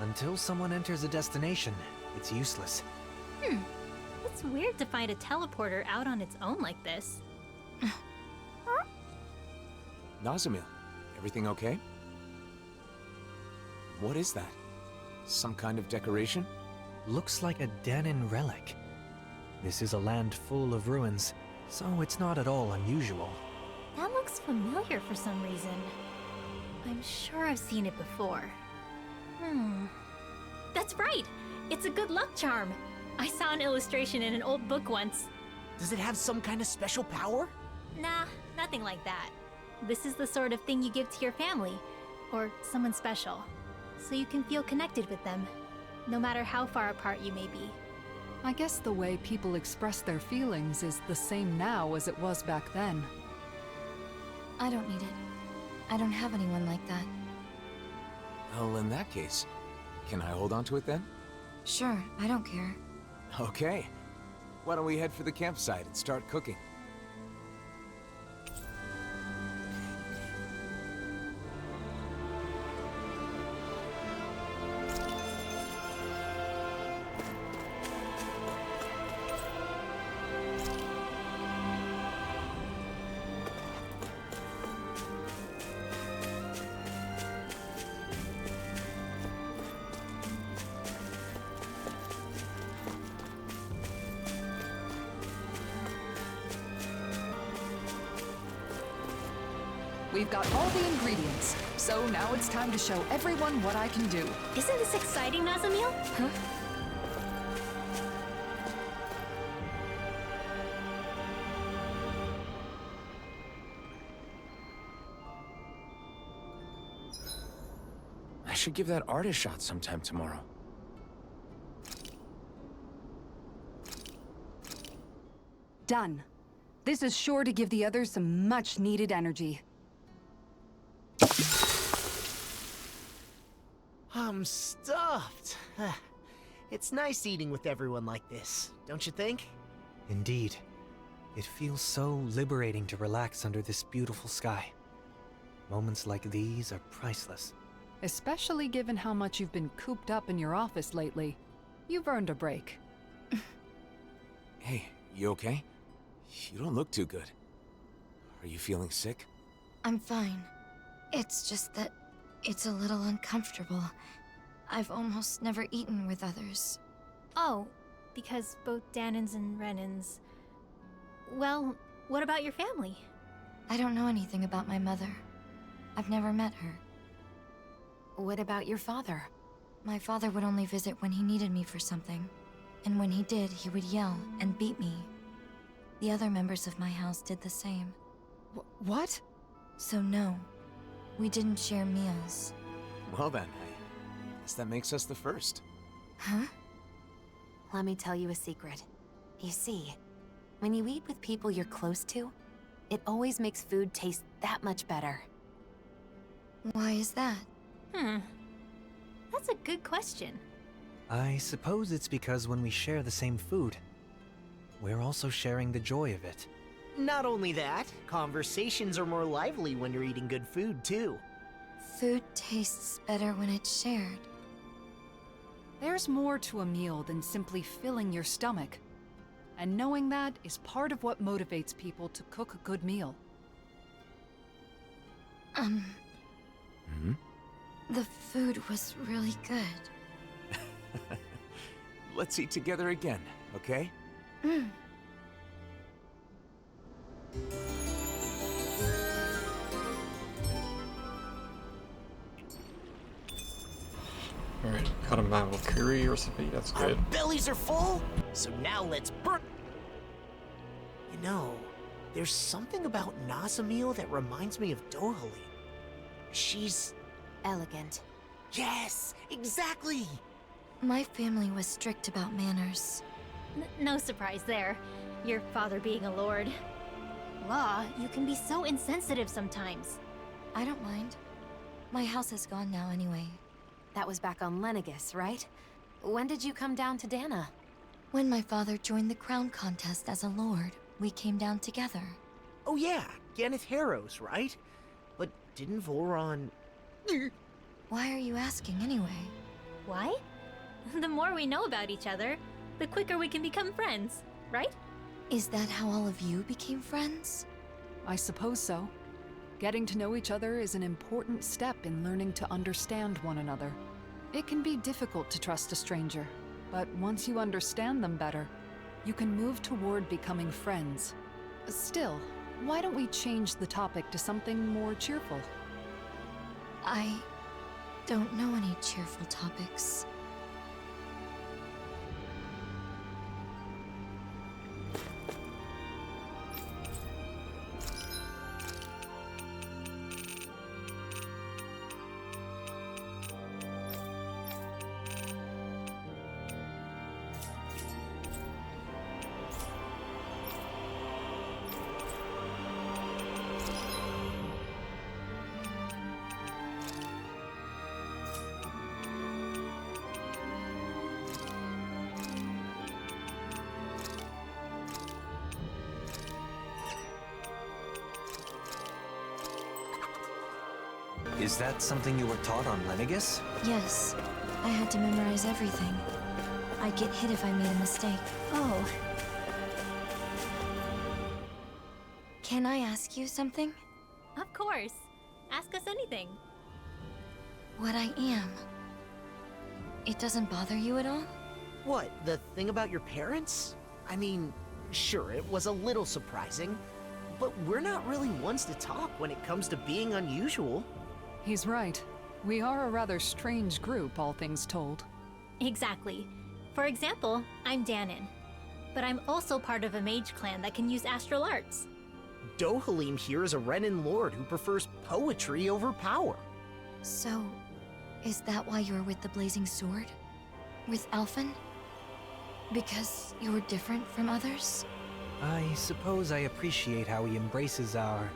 Speaker 11: Until someone enters a destination, it's useless.
Speaker 7: It's weird to find a teleporter out on its own like this.
Speaker 2: Nazamiel, everything okay? What is that? Some kind of decoration?
Speaker 11: Looks like a Danin relic. This is a land full of ruins, so it's not at all unusual.
Speaker 7: That looks familiar for some reason. I'm sure I've seen it before. That's right! It's a good luck charm! I saw an illustration in an old book once.
Speaker 9: Does it have some kind of special power?
Speaker 7: Nah, nothing like that. This is the sort of thing you give to your family, or someone special, so you can feel connected with them, no matter how far apart you may be.
Speaker 10: I guess the way people express their feelings is the same now as it was back then.
Speaker 8: I don't need it. I don't have anyone like that.
Speaker 2: Well, in that case, can I hold on to it then?
Speaker 8: Sure, I don't care.
Speaker 2: Okay. Why don't we head for the campsite and start cooking?
Speaker 10: We've got all the ingredients, so now it's time to show everyone what I can do.
Speaker 7: Isn't this exciting, Nazamil?
Speaker 8: Huh?
Speaker 2: I should give that art a shot sometime tomorrow.
Speaker 10: Done. This is sure to give the others some much-needed energy.
Speaker 9: I'm stuffed. It's nice eating with everyone like this, don't you think?
Speaker 11: Indeed. It feels so liberating to relax under this beautiful sky. Moments like these are priceless.
Speaker 10: Especially given how much you've been cooped up in your office lately. You've earned a break.
Speaker 2: Hey, you okay? You don't look too good. Are you feeling sick?
Speaker 8: I'm fine. It's just that it's a little uncomfortable. I've almost never eaten with others.
Speaker 7: Oh, because both Danins and Renins... Well, what about your family?
Speaker 8: I don't know anything about my mother. I've never met her.
Speaker 5: What about your father?
Speaker 8: My father would only visit when he needed me for something. And when he did, he would yell and beat me. The other members of my house did the same.
Speaker 10: What?
Speaker 8: So no, we didn't share meals.
Speaker 2: Well then, I guess that makes us the first.
Speaker 8: Huh?
Speaker 5: Let me tell you a secret. You see, when you eat with people you're close to, it always makes food taste that much better.
Speaker 8: Why is that?
Speaker 7: That's a good question.
Speaker 11: I suppose it's because when we share the same food, we're also sharing the joy of it.
Speaker 9: Not only that, conversations are more lively when you're eating good food, too.
Speaker 8: Food tastes better when it's shared.
Speaker 10: There's more to a meal than simply filling your stomach. And knowing that is part of what motivates people to cook a good meal.
Speaker 8: The food was really good.
Speaker 2: Let's eat together again, okay?
Speaker 1: Alright, got a Mavalkyrie recipe, that's
Speaker 9: Our
Speaker 1: good.
Speaker 9: bellies are full, so now let's burn. You know, there's something about Nazamil that reminds me of Dohalie. She's...
Speaker 5: Elegant.
Speaker 9: Yes, exactly!
Speaker 8: My family was strict about manners.
Speaker 7: No surprise there. Your father being a lord. Law, you can be so insensitive sometimes.
Speaker 8: I don't mind. My house is gone now anyway.
Speaker 5: That was back on Lenegis, right? When did you come down to Dana?
Speaker 8: When my father joined the crown contest as a lord, we came down together.
Speaker 9: Oh yeah, Ganeth Harrows, right? But didn't Voron...
Speaker 8: Why are you asking anyway?
Speaker 7: Why? The more we know about each other, the quicker we can become friends, right?
Speaker 8: Is that how all of you became friends?
Speaker 10: I suppose so. Getting to know each other is an important step in learning to understand one another. It can be difficult to trust a stranger, but once you understand them better, you can move toward becoming friends. Still, why don't we change the topic to something more cheerful?
Speaker 8: I don't know any cheerful topics.
Speaker 11: Is that something you were taught on Lenegis?
Speaker 8: Yes, I had to memorize everything. I'd get hit if I made a mistake.
Speaker 7: Oh,
Speaker 8: Can I ask you something?
Speaker 7: of course. Ask us anything.
Speaker 8: What I am. It doesn't bother you at all?
Speaker 9: What, the thing about your parents? I mean, sure, it was a little surprising, but we're not really ones to talk when it comes to being unusual.
Speaker 10: He's right. We are a rather strange group, all things told.
Speaker 7: Exactly. For example, I'm Danon. But I'm also part of a mage clan that can use astral arts.
Speaker 9: Dohalim here is a Renan lord who prefers poetry over power.
Speaker 8: So, is that why you're with the Blazing Sword? With Alphen? Because you're different from others?
Speaker 11: I suppose I appreciate how he embraces our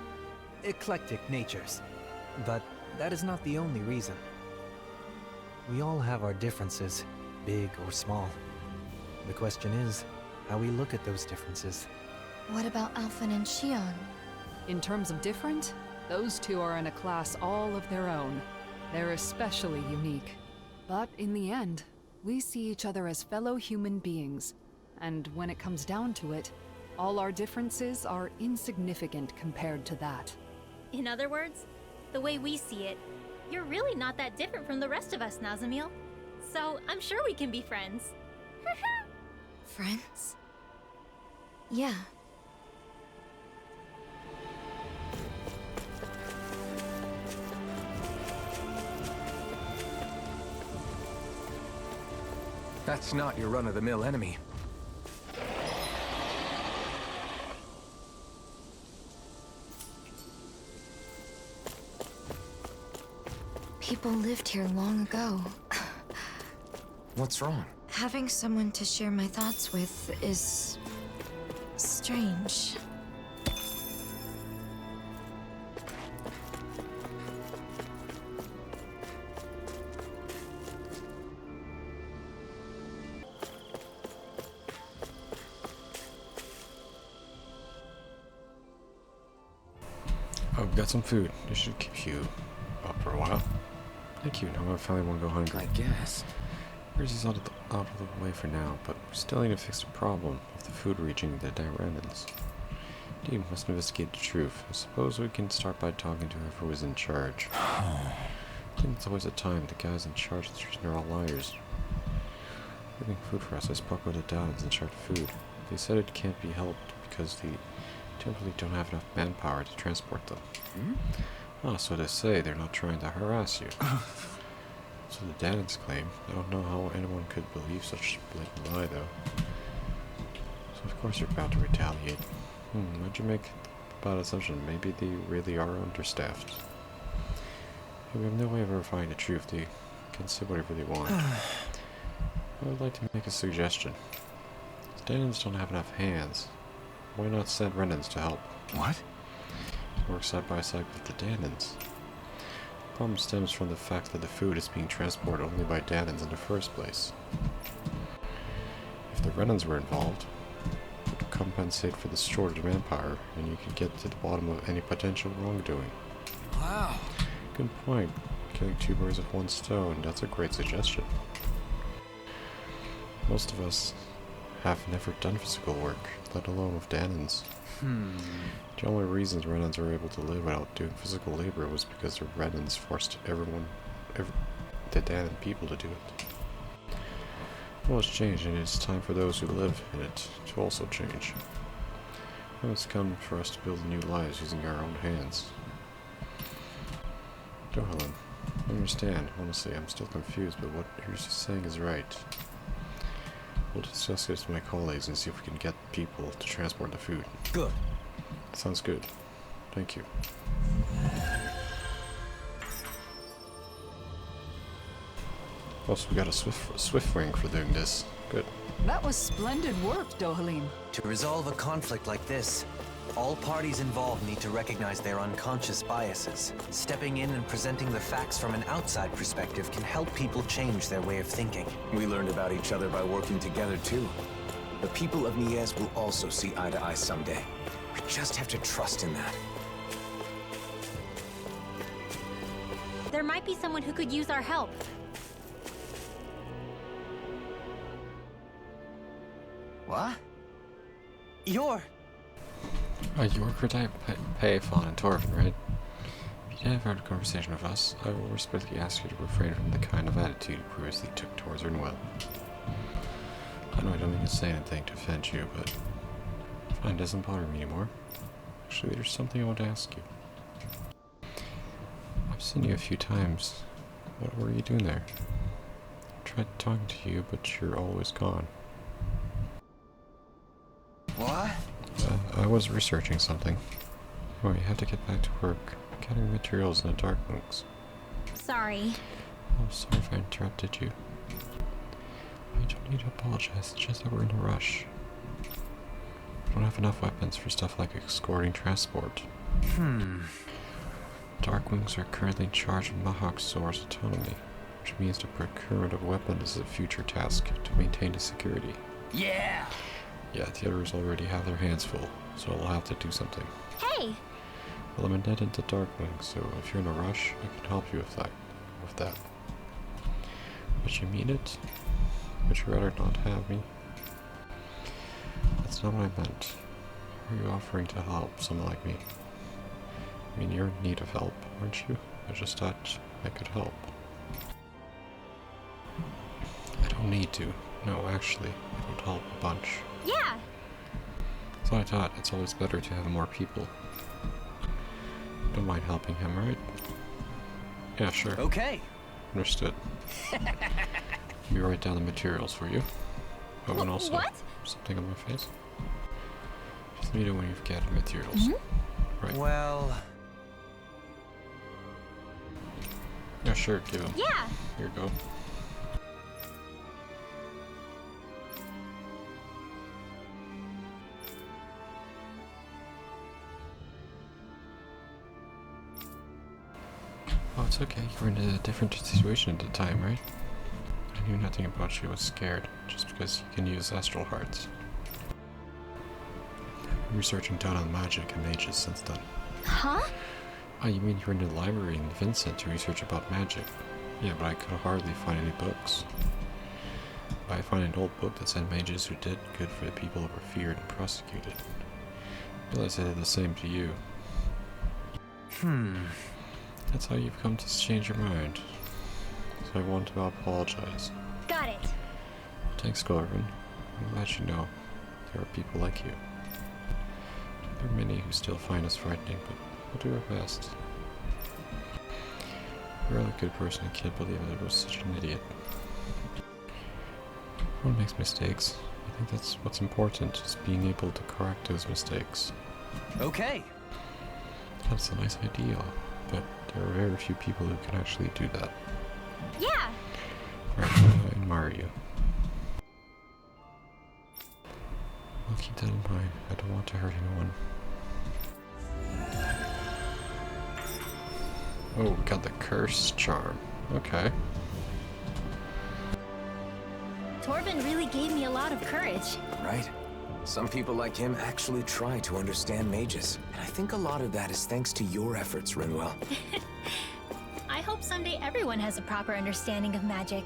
Speaker 11: eclectic natures. But that is not the only reason. We all have our differences, big or small. The question is, how we look at those differences.
Speaker 8: What about Alphen and Shion?
Speaker 10: In terms of different, those two are in a class all of their own. They're especially unique. But in the end, we see each other as fellow human beings. And when it comes down to it, all our differences are insignificant compared to that.
Speaker 7: In other words, the way we see it, you're really not that different from the rest of us, Nazamil. So I'm sure we can be friends.
Speaker 8: Friends? Yeah.
Speaker 2: That's not your run-of-the-mill enemy.
Speaker 8: People lived here long ago.
Speaker 2: What's wrong?
Speaker 8: Having someone to share my thoughts with is strange.
Speaker 1: Oh, we've got some food. This should keep you up for a while. Thank you. Now I finally won't go hungry.
Speaker 2: I guess.
Speaker 1: Bridge out of the way for now, but we still need to fix the problem of the food reaching the Direndans. Indeed, we must investigate the truth. I suppose we can start by talking to whoever was in charge. I think it's always a time. The guys in charge of the region are all liars. Cooking food for us. I spoke with the Downs in charge of food. They said it can't be helped because the temporarily don't have enough manpower to transport them. Ah, so they say. They're not trying to harass you. So the Danons claim. I don't know how anyone could believe such a blatant lie, though. So of course you're about to retaliate. Why'd you make a bad assumption? Maybe they really are understaffed. Hey, we have no way of verifying the truth. They can say whatever they want. I would like to make a suggestion. The Danons don't have enough hands. Why not send Renans to help?
Speaker 2: What?
Speaker 1: Work side by side with the Danons. The problem stems from the fact that the food is being transported only by Danons in the first place. If the Renans were involved, it would compensate for the shortage of manpower, and you could get to the bottom of any potential wrongdoing.
Speaker 2: Wow.
Speaker 1: Good point. Killing two birds with one stone, that's a great suggestion. Most of us have never done physical work, let alone with Danons. The only reasons Renans were able to live without doing physical labor was because the Renans forced the Danon people to do it. Well, it's changed, and it's time for those who live in it to also change. Now it's come for us to build new lives using our own hands. Dohalim, I understand. Honestly, I'm still confused, but what you're saying is right. We'll discuss this with my colleagues and see if we can get people to transport the food.
Speaker 2: Good.
Speaker 1: Sounds good. Thank you. Also, we got a swift wing for doing this. Good.
Speaker 10: That was splendid work, Dohalim.
Speaker 11: To resolve a conflict like this, all parties involved need to recognize their unconscious biases. Stepping in and presenting the facts from an outside perspective can help people change their way of thinking.
Speaker 2: We learned about each other by working together, too. The people of Niez will also see eye to eye someday. We just have to trust in that.
Speaker 7: There might be someone who could use our help.
Speaker 11: What? You're...
Speaker 1: You work for Payphon and Torvin, right? If you have had a conversation with us, I will respectfully ask you to refrain from the kind of attitude you previously took towards Rinwell. I know I don't mean to say anything to offend you, but fine, it doesn't bother me anymore. Actually, there's something I want to ask you. I've seen you a few times. What were you doing there? I tried talking to you, but you're always gone.
Speaker 2: What?
Speaker 1: I was researching something. Anyway, I have to get back to work. Gathering materials in the dark rooms.
Speaker 7: Sorry.
Speaker 1: Oh, sorry if I interrupted you. I don't need to apologize, it's just that we're in a rush. We don't have enough weapons for stuff like escorting transport. Darkwings are currently in charge of Mahawk Soar's autonomy, which means the procurement of weapons is a future task to maintain the security.
Speaker 12: Yeah!
Speaker 1: Yeah, the others already have their hands full, so I'll have to do something.
Speaker 7: Hey!
Speaker 1: Well, I'm indebted to Darkwing, so if you're in a rush, I can help you with that. But you mean it? Would you rather not have me? That's not what I meant. Are you offering to help someone like me? I mean, you're in need of help, aren't you? I just thought I could help. I don't need to. No, actually, I don't help a bunch.
Speaker 7: Yeah!
Speaker 1: So I thought it's always better to have more people. Don't mind helping him, right? Yeah, sure.
Speaker 12: Okay.
Speaker 1: Understood. Let me write down the materials for you. Oh, and also
Speaker 7: what?
Speaker 1: something on my face. Just let me know when you've gathered materials. Right.
Speaker 11: Well,
Speaker 1: Yeah, sure, give him.
Speaker 7: Yeah!
Speaker 1: Here you go. Oh, it's okay. You were in a different situation at the time, right? I knew nothing about you. I was scared, just because you can use astral hearts. I've been researching down on magic and mages since then.
Speaker 7: Huh?
Speaker 1: Oh, you mean you were in the library in Vincent to research about magic? Yeah, but I could hardly find any books. I find an old book that said mages who did good for the people were feared and prosecuted. I realize I did the same to you. That's how you've come to change your mind. So I want to apologize.
Speaker 7: Got it.
Speaker 1: Thanks, Corvin. I'm glad you know there are people like you. There are many who still find us frightening, but we'll do our best. You're a good person. I can't believe I was such an idiot. Everyone makes mistakes. I think that's what's important, is being able to correct those mistakes.
Speaker 12: Okay.
Speaker 1: That's a nice ideal, but there are very few people who can actually do that.
Speaker 7: Yeah!
Speaker 1: Right, I admire you. I'll keep that in mind. I don't want to hurt anyone. Oh, we got the curse charm. Okay.
Speaker 7: Torben really gave me a lot of courage.
Speaker 2: Right? Some people like him actually try to understand mages. And I think a lot of that is thanks to your efforts, Rinwell.
Speaker 7: I hope someday everyone has a proper understanding of magic.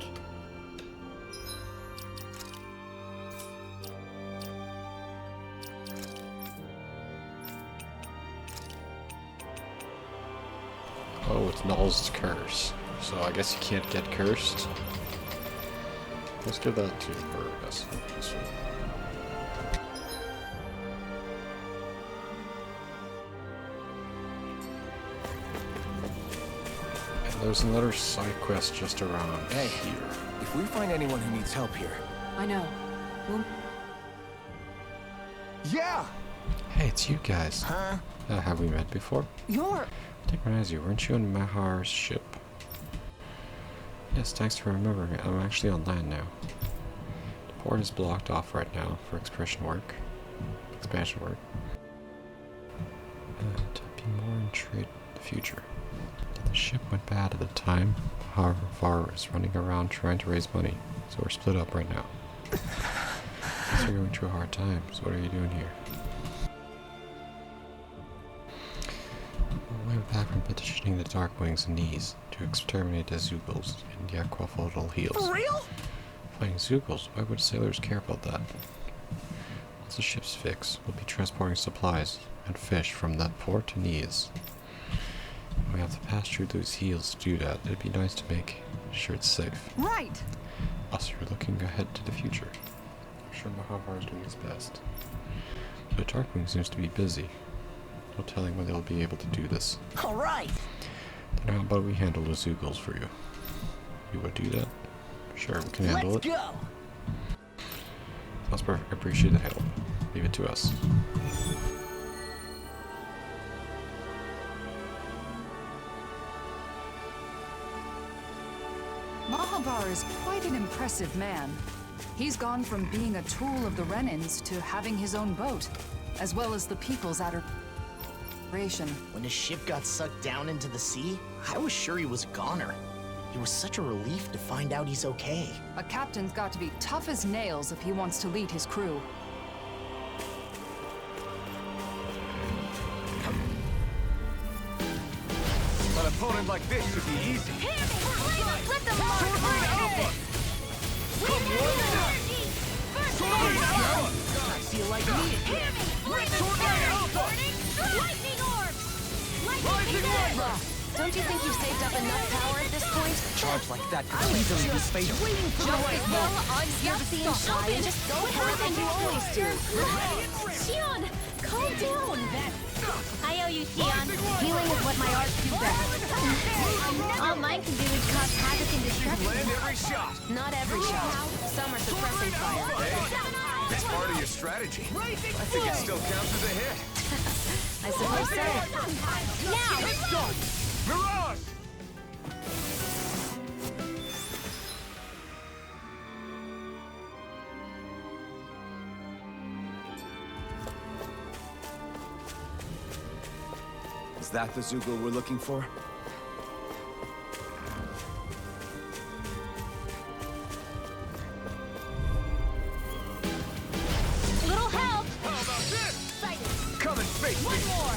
Speaker 1: Oh, it's Null's curse. So I guess you can't get cursed. Let's give that to her, I guess. And there's another side quest just around
Speaker 2: Hey,
Speaker 1: here.
Speaker 2: if we find anyone who needs help here...
Speaker 10: I know. We'll...
Speaker 4: Yeah!
Speaker 1: Hey, it's you guys.
Speaker 2: Huh?
Speaker 1: Have we met before?
Speaker 10: You're...
Speaker 1: I think recognize you. Weren't you on Mahar's ship? Yes, thanks for remembering. I'm actually on land now. The port is blocked off right now for expansion work. And to be more in trade in the future. The ship went bad at the time. Mahar is running around trying to raise money, so we're split up right now. Guess you're going through a hard time, so what are you doing here? I went back from petitioning the Darkwings and Knees to exterminate the Zoogles and the Aquafodal Heels.
Speaker 9: For real?
Speaker 1: Fighting Zoogles? Why would sailors care about that? Once the ship's fixed, we'll be transporting supplies and fish from that port to Knees. We have to pass through those heels to do that. It'd be nice to make sure it's safe.
Speaker 10: Right!
Speaker 1: Also, you're looking ahead to the future. I'm sure Mahavar is doing his best. The Darkwing seems to be busy. No telling when they'll be able to do this.
Speaker 9: All right.
Speaker 1: Then how about we handle the Zoogles for you? You would do that? Sure, we can handle
Speaker 9: Let's
Speaker 1: it.
Speaker 9: go.
Speaker 1: Sounds perfect. I appreciate the help. Leave it to us.
Speaker 10: Mahabar is quite an impressive man. He's gone from being a tool of the Renins to having his own boat, as well as the people's adoration.
Speaker 9: When his ship got sucked down into the sea, I was sure he was a goner. It was such a relief to find out he's okay.
Speaker 10: A captain's got to be tough as nails if he wants to lead his crew.
Speaker 12: An opponent like this should be easy.
Speaker 7: Let them mark.
Speaker 9: I feel like me.
Speaker 7: Lightning orb!
Speaker 5: Don't you think you've saved up enough power at this point?
Speaker 11: A charge like that could easily be fatal.
Speaker 5: Just as well, I'm scared of being shy and just go for it like you always do.
Speaker 7: Shion, calm down. I owe you, Shion.
Speaker 5: Healing is what my arts do best.
Speaker 7: All mine can do is cause havoc and destruction.
Speaker 12: Land every shot.
Speaker 5: Not every shot. Some are suppressing fire.
Speaker 12: It's part of your strategy. I think it still counts as a hit.
Speaker 5: I suppose so.
Speaker 7: Now!
Speaker 12: Mirage! Is that the Zoogle we're looking for?
Speaker 7: Little help!
Speaker 12: How about this?
Speaker 7: Sighted.
Speaker 12: Come and face
Speaker 7: One
Speaker 12: me!
Speaker 7: more!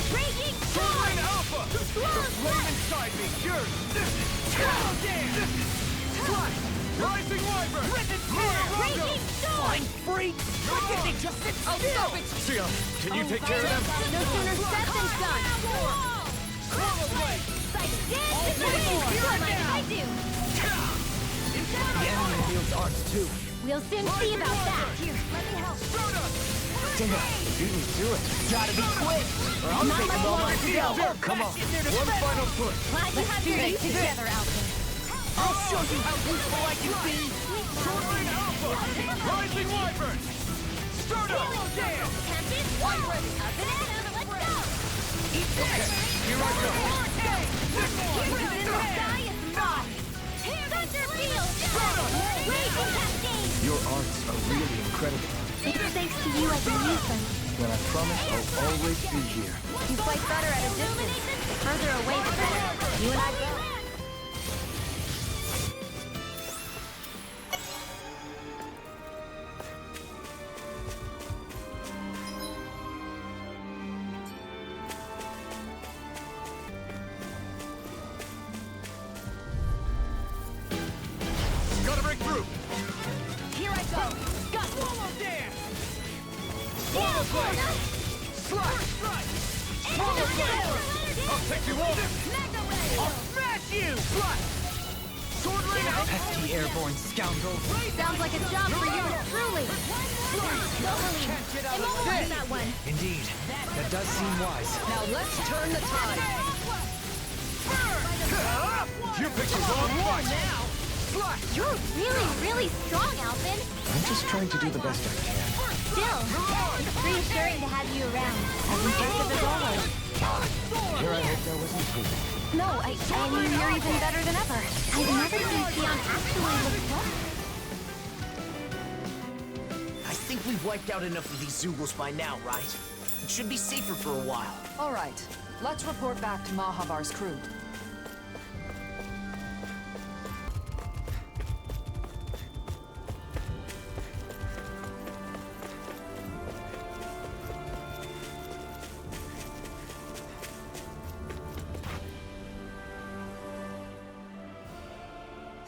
Speaker 7: Raging
Speaker 12: Soaring
Speaker 7: Storm!
Speaker 12: Alpha! The flame inside me yearns! Slash! Rising Wyvern!
Speaker 7: Raging Storm!
Speaker 9: Flying freak! Why can't they just sit still?
Speaker 12: Sion, can you take care of them?
Speaker 7: No sooner said than done! Sighted. Dance in the wind! Like I do!
Speaker 11: The enemy wields arts too.
Speaker 7: We'll soon see about that! Here, let me help.
Speaker 11: Damn, beat me to it. Gotta be quick, or I'll take them all myself. Come on, one final push.
Speaker 7: Glad you have your feet together, Alvin.
Speaker 11: I'll show you how useful I can be.
Speaker 12: Soaring Alpha! Rising Wyvern! Start up!
Speaker 7: Captain, up and in, let's go!
Speaker 12: Okay, here I go!
Speaker 7: Here's in the sky is mine! Thunder field! Raging cascade!
Speaker 11: Your arts are really incredible.
Speaker 7: It's thanks to you I can use them.
Speaker 11: Then I promise I'll always be here.
Speaker 5: You fight better at a distance. Further away, the better. You and I go.
Speaker 12: Gotta break through!
Speaker 7: Here I go! Got
Speaker 12: Swallow dance! Swallow blade! Slash! Swallow blade! I'll take you over! I'll smash you! Slash! Sword ring out!
Speaker 6: Pesky airborne scoundrel.
Speaker 7: Sounds like a job for you, truly! Immobilize that one!
Speaker 6: Indeed, that does seem wise.
Speaker 10: Now let's turn the tide.
Speaker 12: You picked the wrong fight! Slash!
Speaker 7: You're really strong, Alvin!
Speaker 11: I'm just trying to do the best I can.
Speaker 7: Still, it's reassuring to have you around. As impressive as always.
Speaker 11: Here I hoped I was improving.
Speaker 5: No, I mean, you're even better than ever.
Speaker 7: I've never seen Sion actually look tough.
Speaker 9: I think we've wiped out enough of these Zoogles by now, right? It should be safer for a while.
Speaker 10: All right, let's report back to Mahabar's crew.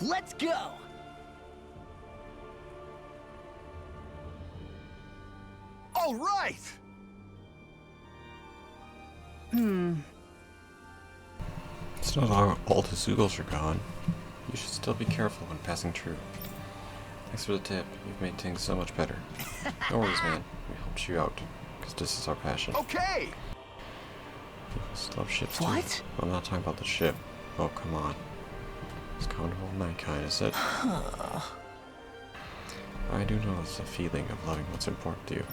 Speaker 9: Let's go!
Speaker 12: All right!
Speaker 1: It's not all the Zoogles are gone. You should still be careful when passing through. Thanks for the tip. You've made things so much better. No worries, man. We helped you out. because this is our passion.
Speaker 12: Okay!
Speaker 1: Just love ships too.
Speaker 9: What?
Speaker 1: I'm not talking about the ship. Oh, come on. It's Carnival of Mankind, is it? I do know it's the feeling of loving what's important to you.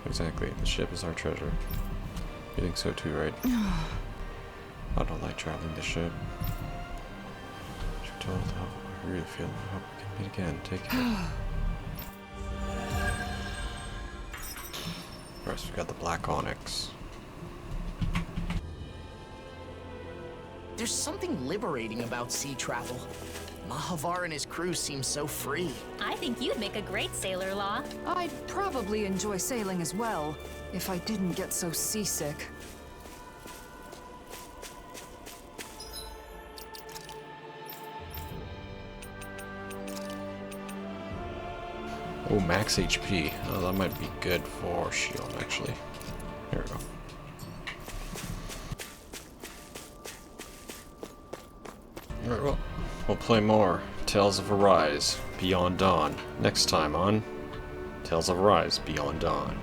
Speaker 1: Exactly, the ship is our treasure. You think so too, right? I don't like traveling the ship. You're told how I really feel. I hope we can meet again. Take care. First, we got the Black Onyx.
Speaker 9: There's something liberating about sea travel. Mahavar and his crew seem so free.
Speaker 7: I think you'd make a great sailor, Law.
Speaker 10: I'd probably enjoy sailing as well, if I didn't get so seasick.
Speaker 1: Oh, max HP. Oh, that might be good for shield, actually. Here we go. Alright, well, we'll play more Tales of Arise Beyond Dawn next time on Tales of Arise Beyond Dawn.